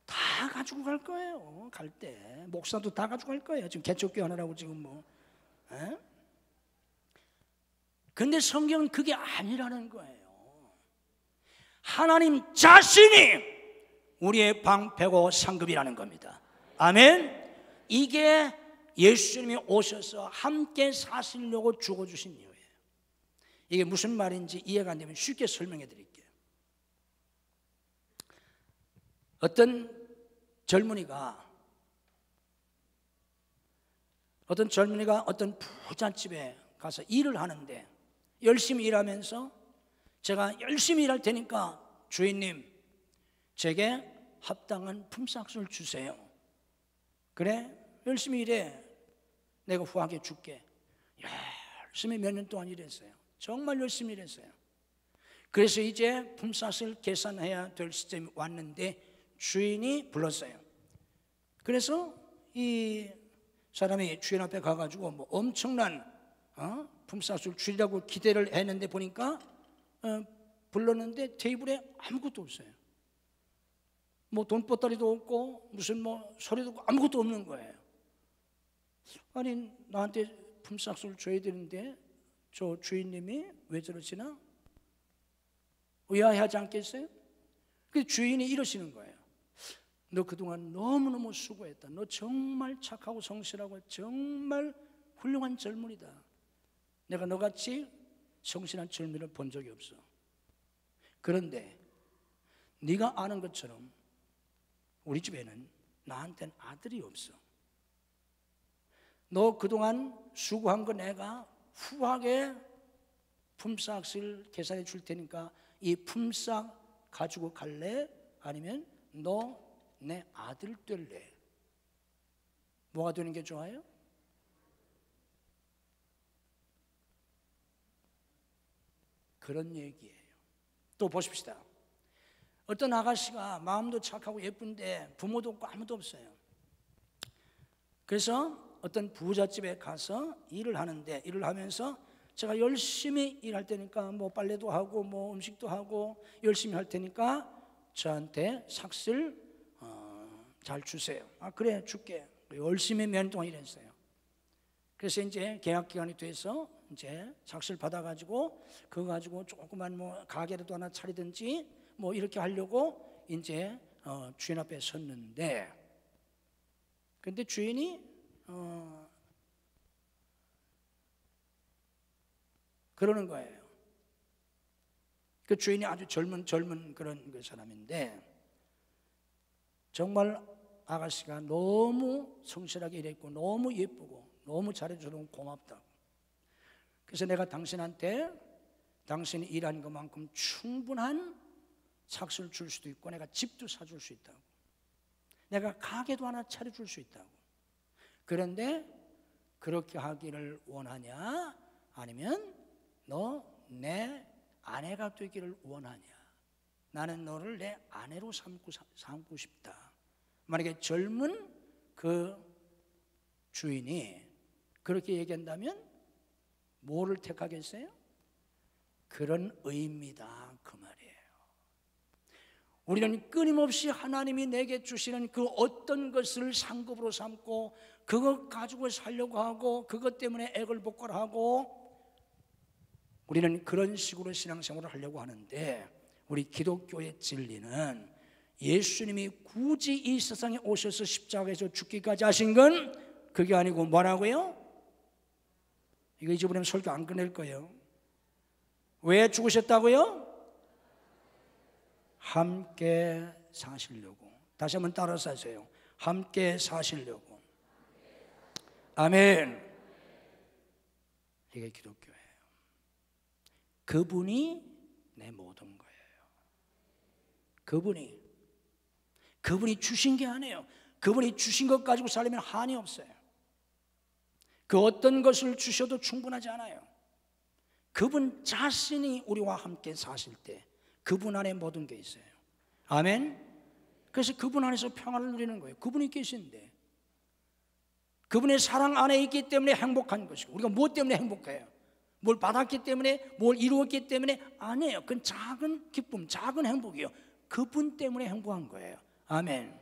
다 가지고 갈 거예요. 갈 때 목사도 다 가지고 갈 거예요. 지금 개척교 하느라고 지금 뭐. 근데 성경은 그게 아니라는 거예요. 하나님 자신이 우리의 방패고 상급이라는 겁니다. 아멘. 이게 예수님이 오셔서 함께 사시려고 죽어주신 이유예요. 이게 무슨 말인지 이해가 안 되면 쉽게 설명해 드릴게요. 어떤 젊은이가 어떤 부잣집에 가서 일을 하는데, 열심히 일하면서 제가 열심히 일할 테니까 주인님 제게 합당한 품삯을 주세요. 그래 열심히 일해, 내가 후하게 줄게. 열심히 몇 년 동안 일했어요. 정말 열심히 일했어요. 그래서 이제 품삯을 계산해야 될 시점이 왔는데 주인이 불렀어요. 그래서 이 사람이 주인 앞에 가가지고 뭐 엄청난 품삯을 주리라고 기대를 했는데 보니까 불렀는데 테이블에 아무것도 없어요. 뭐 돈보따리도 없고 무슨 뭐 서류도 없고 아무것도 없는 거예요. 아니 나한테 품삯을 줘야 되는데 저 주인님이 왜 저러시나? 의아해하지 않겠어요? 그 주인이 이러시는 거예요. 너 그동안 너무너무 수고했다. 너 정말 착하고 성실하고 정말 훌륭한 젊은이다. 내가 너같이 성실한 젊은이를 본 적이 없어. 그런데 네가 아는 것처럼 우리 집에는 나한테는 아들이 없어. 너 그동안 수고한 거 내가 후하게 품삯을 계산해 줄 테니까 이 품삯 가지고 갈래? 아니면 너 내 아들 될래? 뭐가 되는 게 좋아요? 그런 얘기예요. 또 보십시다. 어떤 아가씨가 마음도 착하고 예쁜데 부모도 없고 아무도 없어요. 그래서 어떤 부잣집에 가서 일을 하는데, 일을 하면서 제가 열심히 일할 테니까 뭐 빨래도 하고 뭐 음식도 하고 열심히 할 테니까 저한테 삭슬 잘 주세요. 아 그래 줄게. 열심히 몇 년 동안 일했어요. 그래서 이제 계약 기간이 돼서 이제 착수를 받아가지고 그거 가지고 조그만 뭐 가게라도 하나 차리든지 뭐 이렇게 하려고 이제 주인 앞에 섰는데, 근데 주인이 그러는 거예요. 그 주인이 아주 젊은 그런 그 사람인데, 정말 아가씨가 너무 성실하게 일했고 너무 예쁘고 너무 잘해줘서 고맙다고. 그래서 내가 당신한테 당신이 일한 것만큼 충분한 착수를 줄 수도 있고, 내가 집도 사줄 수 있다고, 내가 가게도 하나 차려줄 수 있다고. 그런데 그렇게 하기를 원하냐, 아니면 너 내 아내가 되기를 원하냐, 나는 너를 내 아내로 삼고 싶다. 만약에 젊은 그 주인이 그렇게 얘기한다면 뭐를 택하겠어요? 그런 의미다, 그 말이에요. 우리는 끊임없이 하나님이 내게 주시는 그 어떤 것을 상급으로 삼고 그것 가지고 살려고 하고 그것 때문에 애걸 복걸하고, 우리는 그런 식으로 신앙생활을 하려고 하는데, 우리 기독교의 진리는 예수님이 굳이 이 세상에 오셔서 십자가에서 죽기까지 하신 건 그게 아니고 뭐라고요? 이거 잊어버리면 설교 안 끝낼 거예요. 왜 죽으셨다고요? 함께 사시려고. 다시 한번 따라서 하세요. 함께 사시려고. 아멘. 이게 기독교예요. 그분이 내 모든 거예요. 그분이 주신 게 아니에요. 그분이 주신 것 가지고 살려면 한이 없어요. 그 어떤 것을 주셔도 충분하지 않아요. 그분 자신이 우리와 함께 사실 때 그분 안에 모든 게 있어요. 아멘. 그래서 그분 안에서 평안을 누리는 거예요. 그분이 계신데, 그분의 사랑 안에 있기 때문에 행복한 것이고, 우리가 무엇 때문에 행복해요? 뭘 받았기 때문에, 뭘 이루었기 때문에 아니에요. 그건 작은 기쁨, 작은 행복이에요. 그분 때문에 행복한 거예요. 아멘.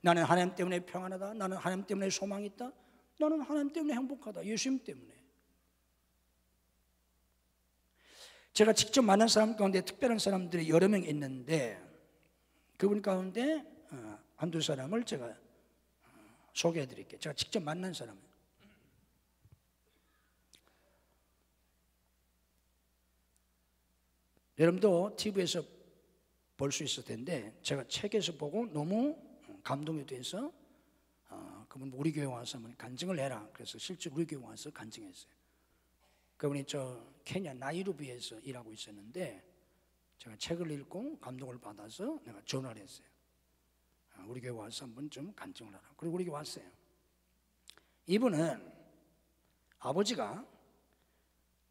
나는 하나님 때문에 평안하다. 나는 하나님 때문에 소망이 있다. 나는 하나님 때문에 행복하다. 예수님 때문에. 제가 직접 만난 사람 가운데 특별한 사람들이 여러 명 있는데, 그분 가운데 한두 사람을 제가 소개해 드릴게요. 제가 직접 만난 사람. 여러분도 TV에서 볼 수 있을 텐데, 제가 책에서 보고 너무 감동이 돼서 그분 우리 교회 와서 한번 간증을 해라. 그래서 실제 우리 교회 와서 간증했어요. 그분이 저 케냐 나이로비에서 일하고 있었는데, 제가 책을 읽고 감동을 받아서 내가 전화를 했어요. 우리 교회 와서 한번 좀 간증을 하라. 그리고 우리 교회 왔어요. 이분은 아버지가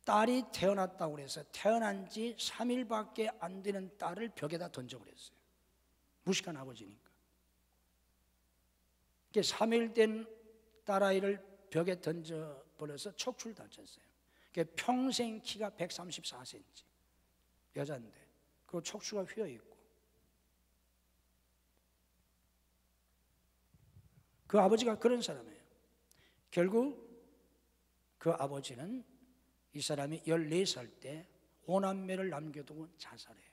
딸이 태어났다고 그래서 태어난 지 3일밖에 안 되는 딸을 벽에다 던져버렸어요. 무식한 아버지니까. 3일 된 딸아이를 벽에 던져버려서 척추를 다쳤어요. 평생 키가 134cm, 여자인데 그 척추가 휘어있고, 그 아버지가 그런 사람이에요. 결국 그 아버지는 이 사람이 14살 때 5남매를 남겨두고 자살해요.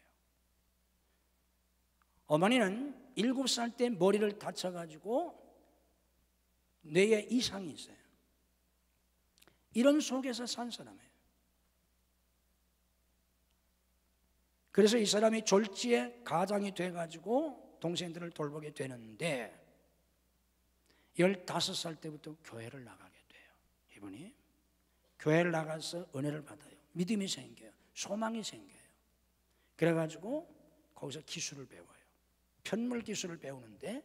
어머니는 7살 때 머리를 다쳐가지고 뇌에 이상이 있어요. 이런 속에서 산 사람이에요. 그래서 이 사람이 졸지에 가장이 돼가지고 동생들을 돌보게 되는데, 15살 때부터 교회를 나가게 돼요. 이분이 교회를 나가서 은혜를 받아요. 믿음이 생겨요. 소망이 생겨요. 그래가지고 거기서 기술을 배워요. 편물 기술을 배우는데,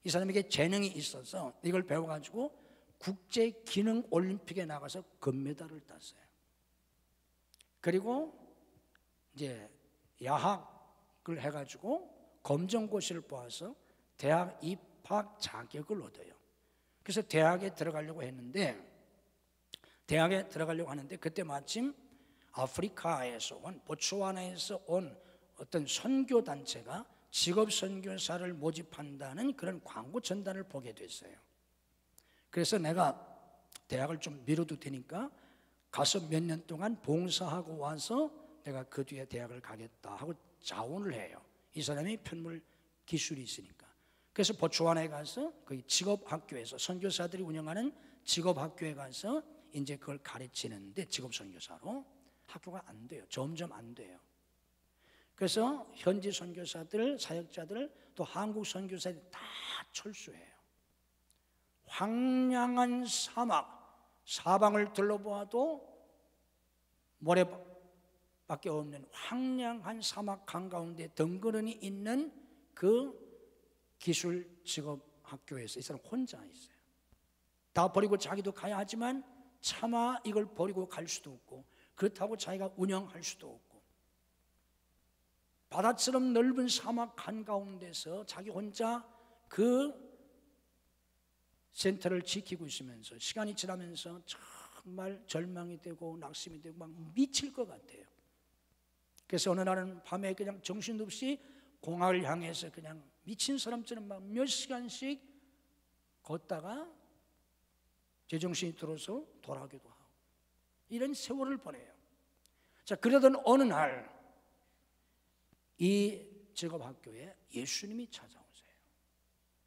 이 사람에게 재능이 있어서 이걸 배워가지고 국제 기능 올림픽에 나가서 금메달을 땄어요. 그리고 이제 야학을 해가지고 검정고시를 뽑아서 대학 입학 자격을 얻어요. 그래서 대학에 들어가려고 하는데 그때 마침 아프리카에서 온, 보츠와나에서 온 어떤 선교단체가 직업 선교사를 모집한다는 그런 광고 전단을 보게 됐어요. 그래서 내가 대학을 좀 미뤄도 되니까 가서 몇 년 동안 봉사하고 와서 내가 그 뒤에 대학을 가겠다 하고 자원을 해요. 이 사람이 편물 기술이 있으니까. 그래서 보츠와나에 가서 그 직업학교에서 선교사들이 운영하는 직업학교에 가서 이제 그걸 가르치는데, 직업선교사로 학교가 안 돼요. 점점 안 돼요. 그래서 현지 선교사들, 사역자들, 또 한국 선교사들이 다 철수해요. 황량한 사방을 둘러보아도 모래밖에 없는 황량한 사막 한가운데 덩그러니 있는 그 기술 직업 학교에서 이 사람 혼자 있어요. 다 버리고 자기도 가야 하지만 차마 이걸 버리고 갈 수도 없고, 그렇다고 자기가 운영할 수도 없고, 바다처럼 넓은 사막 한가운데서 자기 혼자 그 센터를 지키고 있으면서 시간이 지나면서 정말 절망이 되고 낙심이 되고 막 미칠 것 같아요. 그래서 어느 날은 밤에 그냥 정신없이 공항을 향해서 그냥 미친 사람처럼 막 몇 시간씩 걷다가 제정신이 들어서 돌아가기도 하고, 이런 세월을 보내요. 자, 그러던 어느 날 이 직업학교에 예수님이 찾아오세요.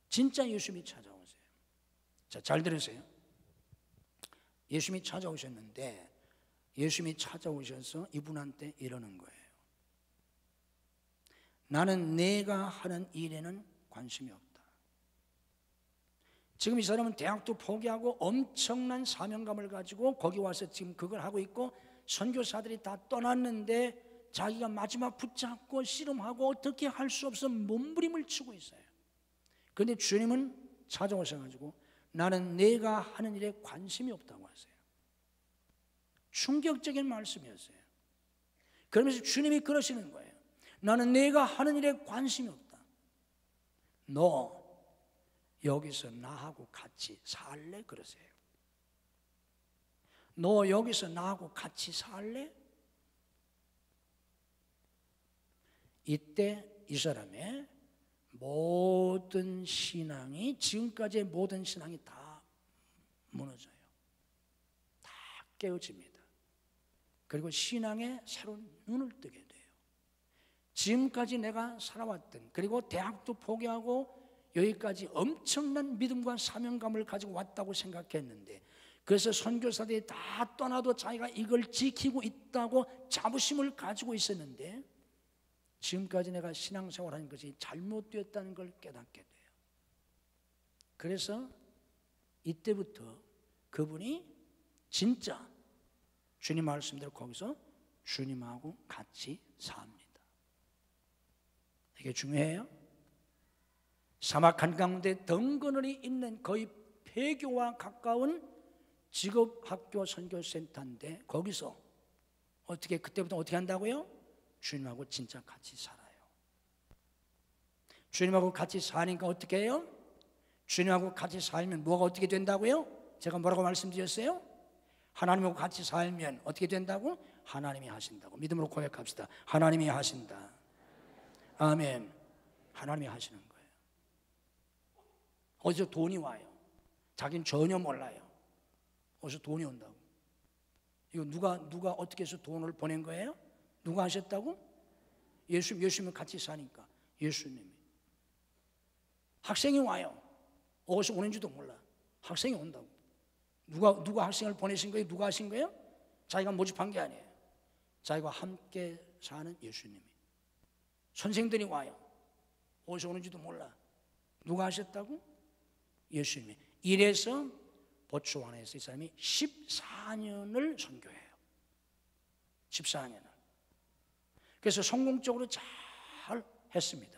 진짜 예수님이 찾아오세요. 자, 잘 들으세요. 예수님이 찾아오셨는데, 예수님이 찾아오셔서 이분한테 이러는 거예요. 나는 내가 하는 일에는 관심이 없다. 지금 이 사람은 대학도 포기하고 엄청난 사명감을 가지고 거기 와서 지금 그걸 하고 있고, 선교사들이 다 떠났는데 자기가 마지막 붙잡고 씨름하고 어떻게 할 수 없어 몸부림을 치고 있어요. 그런데 주님은 찾아오셔가지고 나는 내가 하는 일에 관심이 없다고 하세요. 충격적인 말씀이었어요. 그러면서 주님이 그러시는 거예요. 나는 내가 하는 일에 관심이 없다. 너 여기서 나하고 같이 살래? 그러세요. 너 여기서 나하고 같이 살래? 이때 이 사람의 모든 신앙이, 지금까지의 모든 신앙이 다 무너져요. 다 깨어집니다. 그리고 신앙에 새로운 눈을 뜨게 돼요. 지금까지 내가 살아왔던, 그리고 대학도 포기하고 여기까지 엄청난 믿음과 사명감을 가지고 왔다고 생각했는데, 그래서 선교사들이 다 떠나도 자기가 이걸 지키고 있다고 자부심을 가지고 있었는데, 지금까지 내가 신앙생활하는 것이 잘못되었다는 걸 깨닫게 돼요. 그래서 이때부터 그분이 진짜 주님 말씀대로 거기서 주님하고 같이 삽니다. 이게 중요해요. 사막 한가운데 덩그러니 있는 거의 폐교와 가까운 직업학교 선교센터인데, 거기서 그때부터 어떻게 한다고요? 주님하고 진짜 같이 살아요. 주님하고 같이 사니까 어떻게 해요? 주님하고 같이 살면 뭐가 어떻게 된다고요? 제가 뭐라고 말씀드렸어요? 하나님하고 같이 살면 어떻게 된다고? 하나님이 하신다고. 믿음으로 고백합시다. 하나님이 하신다. 아멘. 하나님이 하시는 거예요. 어디서 돈이 와요? 자기는 전혀 몰라요. 어디서 돈이 온다고. 이거 누가 어떻게 해서 돈을 보낸 거예요? 누가 하셨다고? 예수님은 같이 사니까 예수님이. 학생이 와요. 어디서 오는지도 몰라. 학생이 온다고. 누가 학생을 보내신 거예요? 누가 하신 거예요? 자기가 모집한 게 아니에요. 자기가 함께 사는 예수님이. 선생들이 와요. 어디서 오는지도 몰라. 누가 하셨다고? 예수님이. 이래서 보츠와나에서 이 사람이 14년을 선교해요. 14년을. 그래서 성공적으로 잘 했습니다.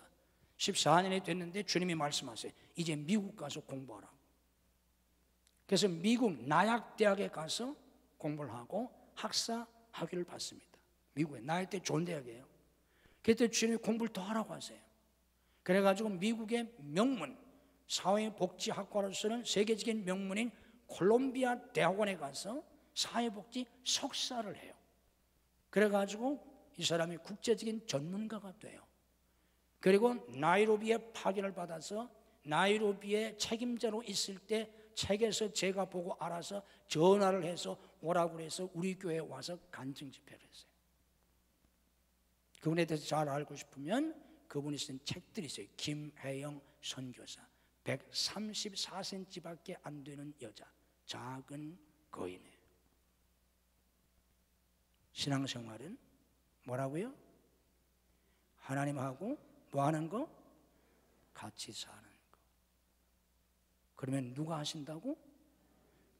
14년이 됐는데 주님이 말씀하세요. 이제 미국 가서 공부하라고. 그래서 미국 나약대학에 가서 공부를 하고 학사 학위를 받습니다. 미국에 나약대 좋은 대학이에요. 그때 주님이 공부를 더 하라고 하세요. 그래가지고 미국의 명문 사회복지학과로서는 세계적인 명문인 콜롬비아 대학원에 가서 사회복지 석사를 해요. 그래가지고 이 사람이 국제적인 전문가가 돼요. 그리고 나이로비에 파견을 받아서 나이로비의 책임자로 있을 때 책에서 제가 보고 알아서 전화를 해서 오라고 해서 우리 교회에 와서 간증 집회를 했어요. 그분에 대해서 잘 알고 싶으면 그분이 쓴 책들이 있어요. 김혜영 선교사, 134cm밖에 안 되는 여자, 작은 거인이에요. 신앙생활은 뭐라고요? 하나님하고 뭐 하는 거? 같이 사는 거. 그러면 누가 하신다고?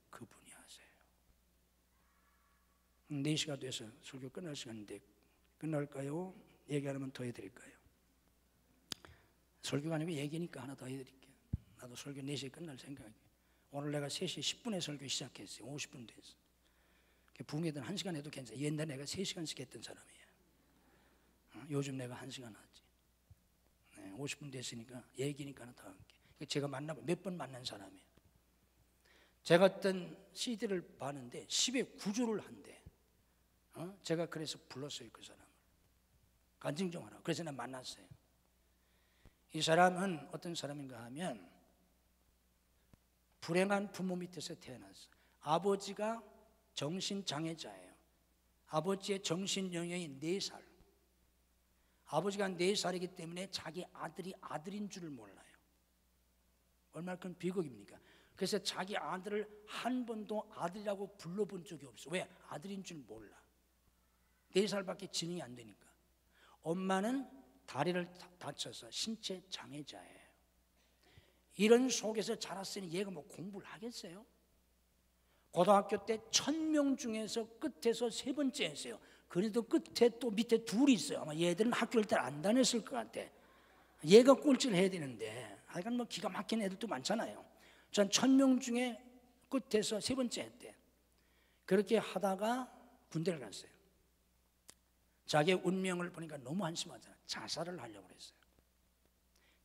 그분이 하세요. 4시가 돼서 설교 끝날 시간인데 끝날까요? 얘기 하나만 더 해드릴까요? 설교가 아니고 얘기니까 하나 더 해드릴게요. 나도 설교 4시에 끝날 생각이에요. 오늘 내가 3시 10분에 설교 시작했어요. 50분 됐어. 부흥회든 1시간 해도 괜찮아요. 옛날에 내가 3시간씩 했던 사람이에요. 요즘 내가 1시간 하지. 50분 됐으니까 얘기니까 하나 더 할게. 제가 만나고 몇 번 만난 사람이에요. 제가 어떤 CD를 봤는데 10의 구조를 한대. 제가 그래서 불렀어요. 그 사람을. 간증 좀 하라. 그래서 내가 만났어요. 이 사람은 어떤 사람인가 하면 불행한 부모 밑에서 태어났어. 아버지가 정신장애자예요. 아버지의 정신연령이 4살. 아버지가 4살이기 때문에 자기 아들이 아들인 줄을 몰라요. 얼마나 큰 비극입니까? 그래서 자기 아들을 한 번도 아들이라고 불러본 적이 없어. 왜? 아들인 줄 몰라. 4살밖에 지능이 안 되니까. 엄마는 다리를 다쳐서 신체 장애자예요. 이런 속에서 자랐으니 얘가 뭐 공부를 하겠어요? 고등학교 때 1000명 중에서 끝에서 3번째 했어요. 그래도 끝에 또 밑에 둘이 있어요. 아마 얘들은 학교를 잘 안 다녔을 것 같아. 얘가 꼴찌를 해야 되는데, 하여간 뭐 기가 막힌 애들도 많잖아요. 전 1000명 중에 끝에서 3번째 했대. 그렇게 하다가 군대를 갔어요. 자기의 운명을 보니까 너무 한심하잖아요. 자살을 하려고 그랬어요.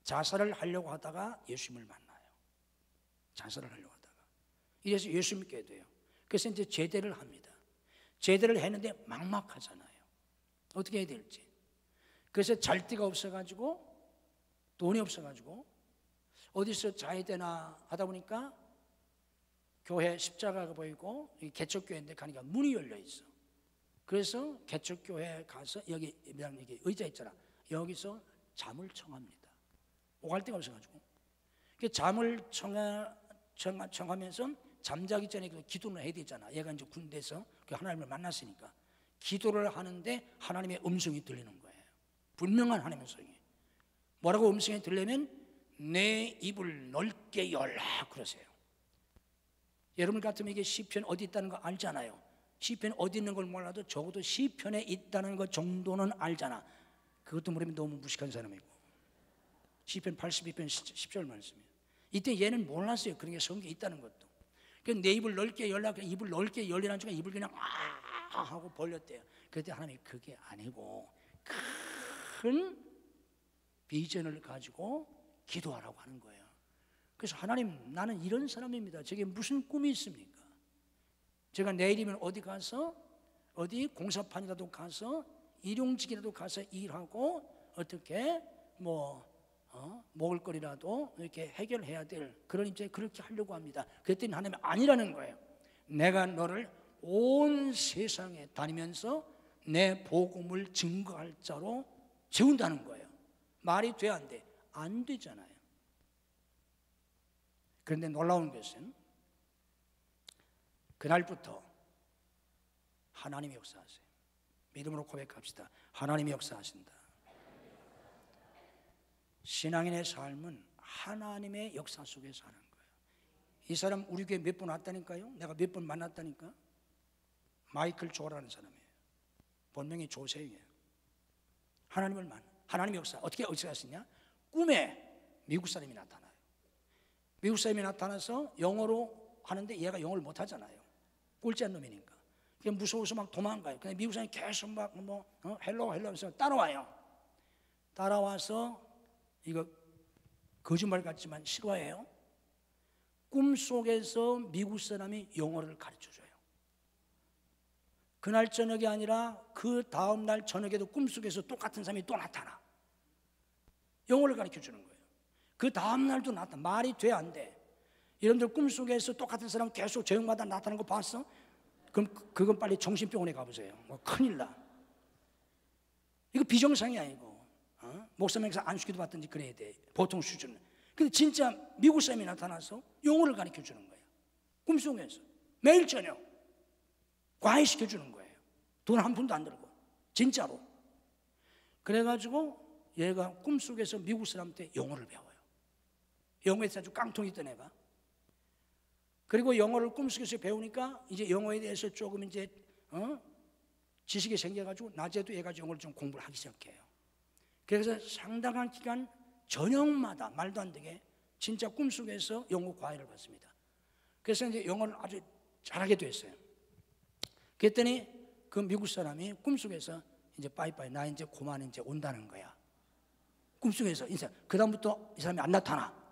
자살을 하려고 하다가 예수님을 만나요. 자살을 하려고 하다가. 이래서 예수 믿게 돼요. 그래서 이제 제대를 합니다. 제대를 했는데 막막하잖아요. 어떻게 해야 될지. 그래서 잘 데가 없어가지고, 돈이 없어가지고 어디서 자야 되나 하다 보니까 교회 십자가가 보이고 개척교회인데 가니까 문이 열려 있어. 그래서 개척교회에 가서 여기 의자 있잖아. 여기서 잠을 청합니다. 오갈 데가 없어가지고. 잠을 청하면서 잠자기 전에 기도를 해야 되잖아. 얘가 이제 군대에서 하나님을 만났으니까 기도를 하는데 하나님의 음성이 들리는 거예요. 분명한 하나님의 음성이. 뭐라고 음성이 들리면 내 입을 넓게 열라 그러세요. 여러분 같으면 이게 시편 어디 있다는 거 알잖아요. 시편 어디 있는 걸 몰라도 적어도 시편에 있다는 것 정도는 알잖아. 그것도 모르면 너무 무식한 사람이고. 시편 82편 10절 말씀이에요. 이때 얘는 몰랐어요. 그런 게 성경에 있다는 것도. 내 입을 넓게 열라. 입을 넓게 열리라는 순간 입을 그냥 하고 벌렸대요. 그때 하나님이 그게 아니고 큰 비전을 가지고 기도하라고 하는 거예요. 그래서 하나님, 나는 이런 사람입니다. 저게 무슨 꿈이 있습니까? 제가 내일이면 어디 가서 어디 공사판이라도 가서 일용직이라도 가서 일하고 어떻게 먹을 거리라도 이렇게 해결해야 될 그런 이제 그렇게 하려고 합니다. 그랬더니 하나님이 아니라는 거예요. 내가 너를 온 세상에 다니면서 내 복음을 증거할 자로 세운다는 거예요. 말이 돼 안 돼? 안 되잖아요. 그런데 놀라운 것은 그날부터 하나님이 역사하세요. 믿음으로 고백합시다. 하나님이 역사하신다. 신앙인의 삶은 하나님의 역사 속에서 사는 거예요. 이 사람 우리 교회 몇 번 왔다니까요. 내가 몇 번 만났다니까. 마이클 조라는 사람이에요. 본명이 조세이에요. 하나님을 만나. 하나님의 역사 어떻게 역사하시냐? 꿈에 미국 사람이 나타나요. 미국 사람이 나타나서 영어로 하는데 얘가 영어를 못 하잖아요. 꼴찌한 놈이니까. 그게 무서워서 막 도망가요. 근데 미국 사람이 계속 막 헬로 하면서 따라와요. 따라와서 이거 거짓말 같지만 실화예요. 꿈속에서 미국 사람이 영어를 가르쳐줘요. 그날 저녁이 아니라 그 다음날 저녁에도 꿈속에서 똑같은 사람이 또 나타나. 영어를 가르쳐주는 거예요. 그 다음날도 나타나. 말이 돼 안 돼? 여러분들 꿈속에서 똑같은 사람 계속 저녁마다 나타나는 거 봤어? 그럼 그건 빨리 정신병원에 가보세요. 큰일 나. 이거 비정상이야 이거. 목사님에서 안수기도 받든지 그래야 돼. 보통 수준은. 근데 진짜 미국 사람이 나타나서 영어를 가르쳐 주는 거예요. 꿈속에서 매일 저녁 과외시켜 주는 거예요. 돈 한 푼도 안 들고 진짜로. 그래가지고 얘가 꿈속에서 미국 사람한테 영어를 배워요. 영어에 아주 깡통이 있던 애가. 그리고 영어를 꿈속에서 배우니까 이제 영어에 대해서 조금 이제 지식이 생겨가지고 낮에도 얘가 영어를 좀 공부를 하기 시작해요. 그래서 상당한 기간 저녁마다 말도 안 되게 진짜 꿈속에서 영어 과외를 받습니다. 그래서 이제 영어를 아주 잘하게 됐어요. 그랬더니 그 미국 사람이 꿈속에서 이제 빠이빠이 나 이제 그만 이제 온다는 거야. 꿈속에서 인사. 그 다음부터 이 사람이 안 나타나.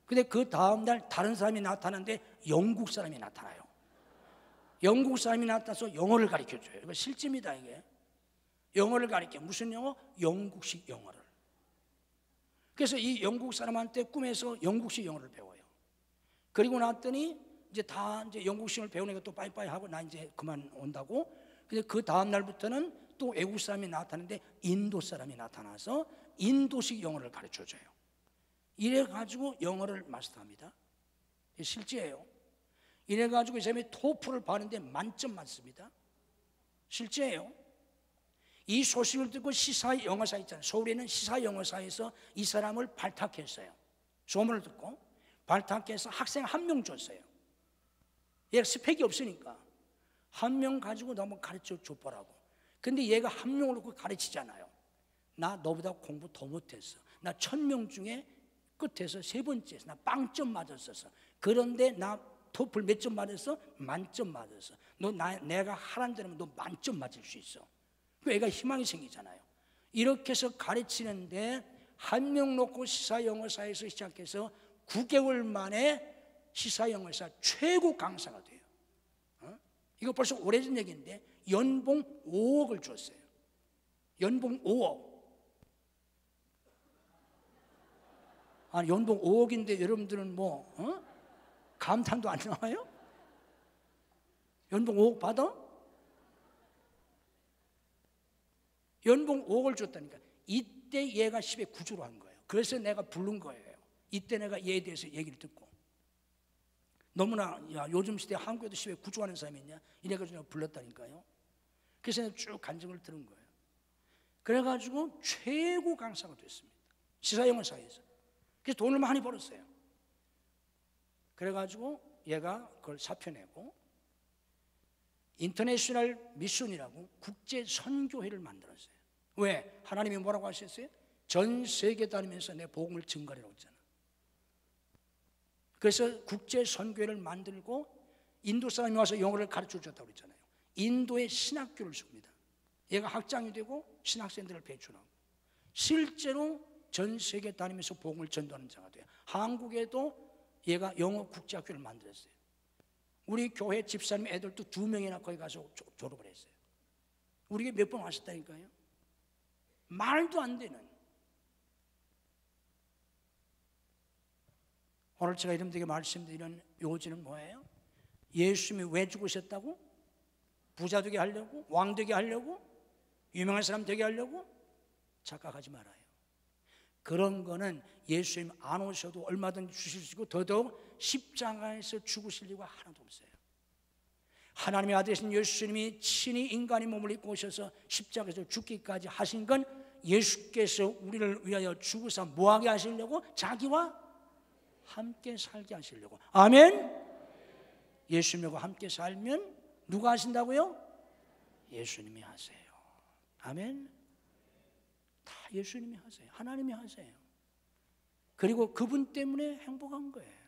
근데 그 다음날 다른 사람이 나타나는데 영국 사람이 나타나요. 영국 사람이 나타나서 영어를 가르쳐줘요. 이거 실제입니다 이게. 영어를 가르쳐. 무슨 영어? 영국식 영어를. 그래서 이 영국 사람한테 꿈에서 영국식 영어를 배워요. 그리고 났더니 이제 다 이제 영국식을 배우니까 또 빠이빠이 하고 나 이제 그만 온다고. 근데 그 다음 날부터는 또 외국 사람이 나타나는데 인도 사람이 나타나서 인도식 영어를 가르쳐줘요. 이래가지고 영어를 마스터합니다. 실제예요. 이래가지고 이 사람이 토플을 받는데 만점 맞습니다. 실제예요. 이 소식을 듣고 시사영어사 있잖아요. 서울에 있는 시사영어사에서 이 사람을 발탁했어요. 소문을 듣고 발탁해서 학생 한 명 줬어요. 얘가 스펙이 없으니까 한 명 가지고 너무 가르쳐 줘보라고. 근데 얘가 한 명을 놓고 가르치잖아요. 나 너보다 공부 더 못했어. 나 1000명 중에 끝에서 세 번째였어. 나 빵점 맞았었어. 그런데 나 토플 몇 점 맞았어? 만점 맞았어. 내가 하란 대로 너 만점 맞을 수 있어. 그 애가 희망이 생기잖아요. 이렇게 해서 가르치는데 한 명 놓고 시사영어사에서 시작해서 9개월 만에 시사영어사 최고 강사가 돼요. 이거 벌써 오래전 얘기인데 연봉 5억을 줬어요. 연봉 5억. 아니 연봉 5억인데 여러분들은 뭐 감탄도 안 나와요? 연봉 5억 받아? 연봉 5억을 줬다니까. 이때 얘가 10에 9주로 한 거예요. 그래서 내가 부른 거예요. 이때 내가 얘에 대해서 얘기를 듣고 너무나 야 요즘 시대에 한국에도 10에 9주 하는 사람이 있냐? 이래가지고 내가 불렀다니까요. 그래서 내가 쭉 간증을 들은 거예요. 그래가지고 최고 강사가 됐습니다. 시사영어사에서. 그래서 돈을 많이 벌었어요. 그래가지고 얘가 그걸 사표내고 인터내셔널 미션이라고 국제 선교회를 만들었어요. 왜? 하나님이 뭐라고 하셨어요? 전 세계 다니면서 내 복음을 증거하라고 했잖아. 그래서 국제 선교회를 만들고 인도 사람이 와서 영어를 가르쳐 줬다고 그랬잖아요. 인도의 신학교를 줍니다. 얘가 학장이 되고 신학생들을 배출하고 실제로 전 세계 다니면서 복음을 전도하는 자가 돼요. 한국에도 얘가 영어 국제학교를 만들었어요. 우리 교회 집사님 애들도 2명이나 거기 가서 졸업을 했어요. 우리에게 몇 번 왔었다니까요. 말도 안 되는. 오늘 제가 여러분들에게 말씀드리는 요지는 뭐예요? 예수님이 왜 죽으셨다고? 부자 되게 하려고? 왕 되게 하려고? 유명한 사람 되게 하려고? 착각하지 말아요. 그런 거는 예수님 안 오셔도 얼마든지 주실 수 있고 더더욱 십자가에서 죽으실 이유가 하나도 없어요. 하나님의 아들이신 예수님이 친히 인간의 몸을 입고 오셔서 십자가에서 죽기까지 하신 건 예수께서 우리를 위하여 죽으사 뭐하게 하시려고? 자기와 함께 살게 하시려고. 아멘. 예수님과 함께 살면 누가 하신다고요? 예수님이 하세요. 아멘. 다 예수님이 하세요. 하나님이 하세요. 그리고 그분 때문에 행복한 거예요.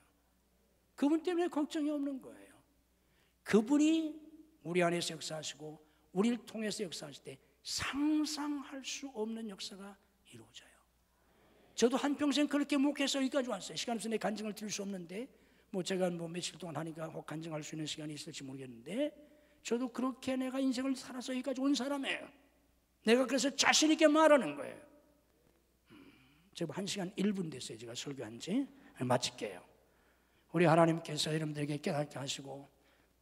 그분 때문에 걱정이 없는 거예요. 그분이 우리 안에서 역사하시고 우리를 통해서 역사하실 때 상상할 수 없는 역사가 이루어져요. 저도 한평생 그렇게 목회해서 여기까지 왔어요. 시간 없어서 내 간증을 드릴 수 없는데 제가 며칠 동안 하니까 간증할 수 있는 시간이 있을지 모르겠는데 저도 그렇게 내가 인생을 살아서 여기까지 온 사람이에요. 내가 그래서 자신 있게 말하는 거예요. 제가 1시간 1분 됐어요. 제가 설교한 지. 마칠게요. 우리 하나님께서 여러분들에게 깨닫게 하시고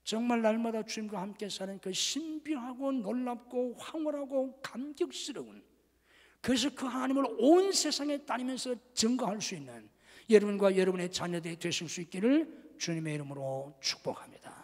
정말 날마다 주님과 함께 사는 그 신비하고 놀랍고 황홀하고 감격스러운, 그래서 그 하나님을 온 세상에 다니면서 증거할 수 있는 여러분과 여러분의 자녀들이 되실 수 있기를 주님의 이름으로 축복합니다.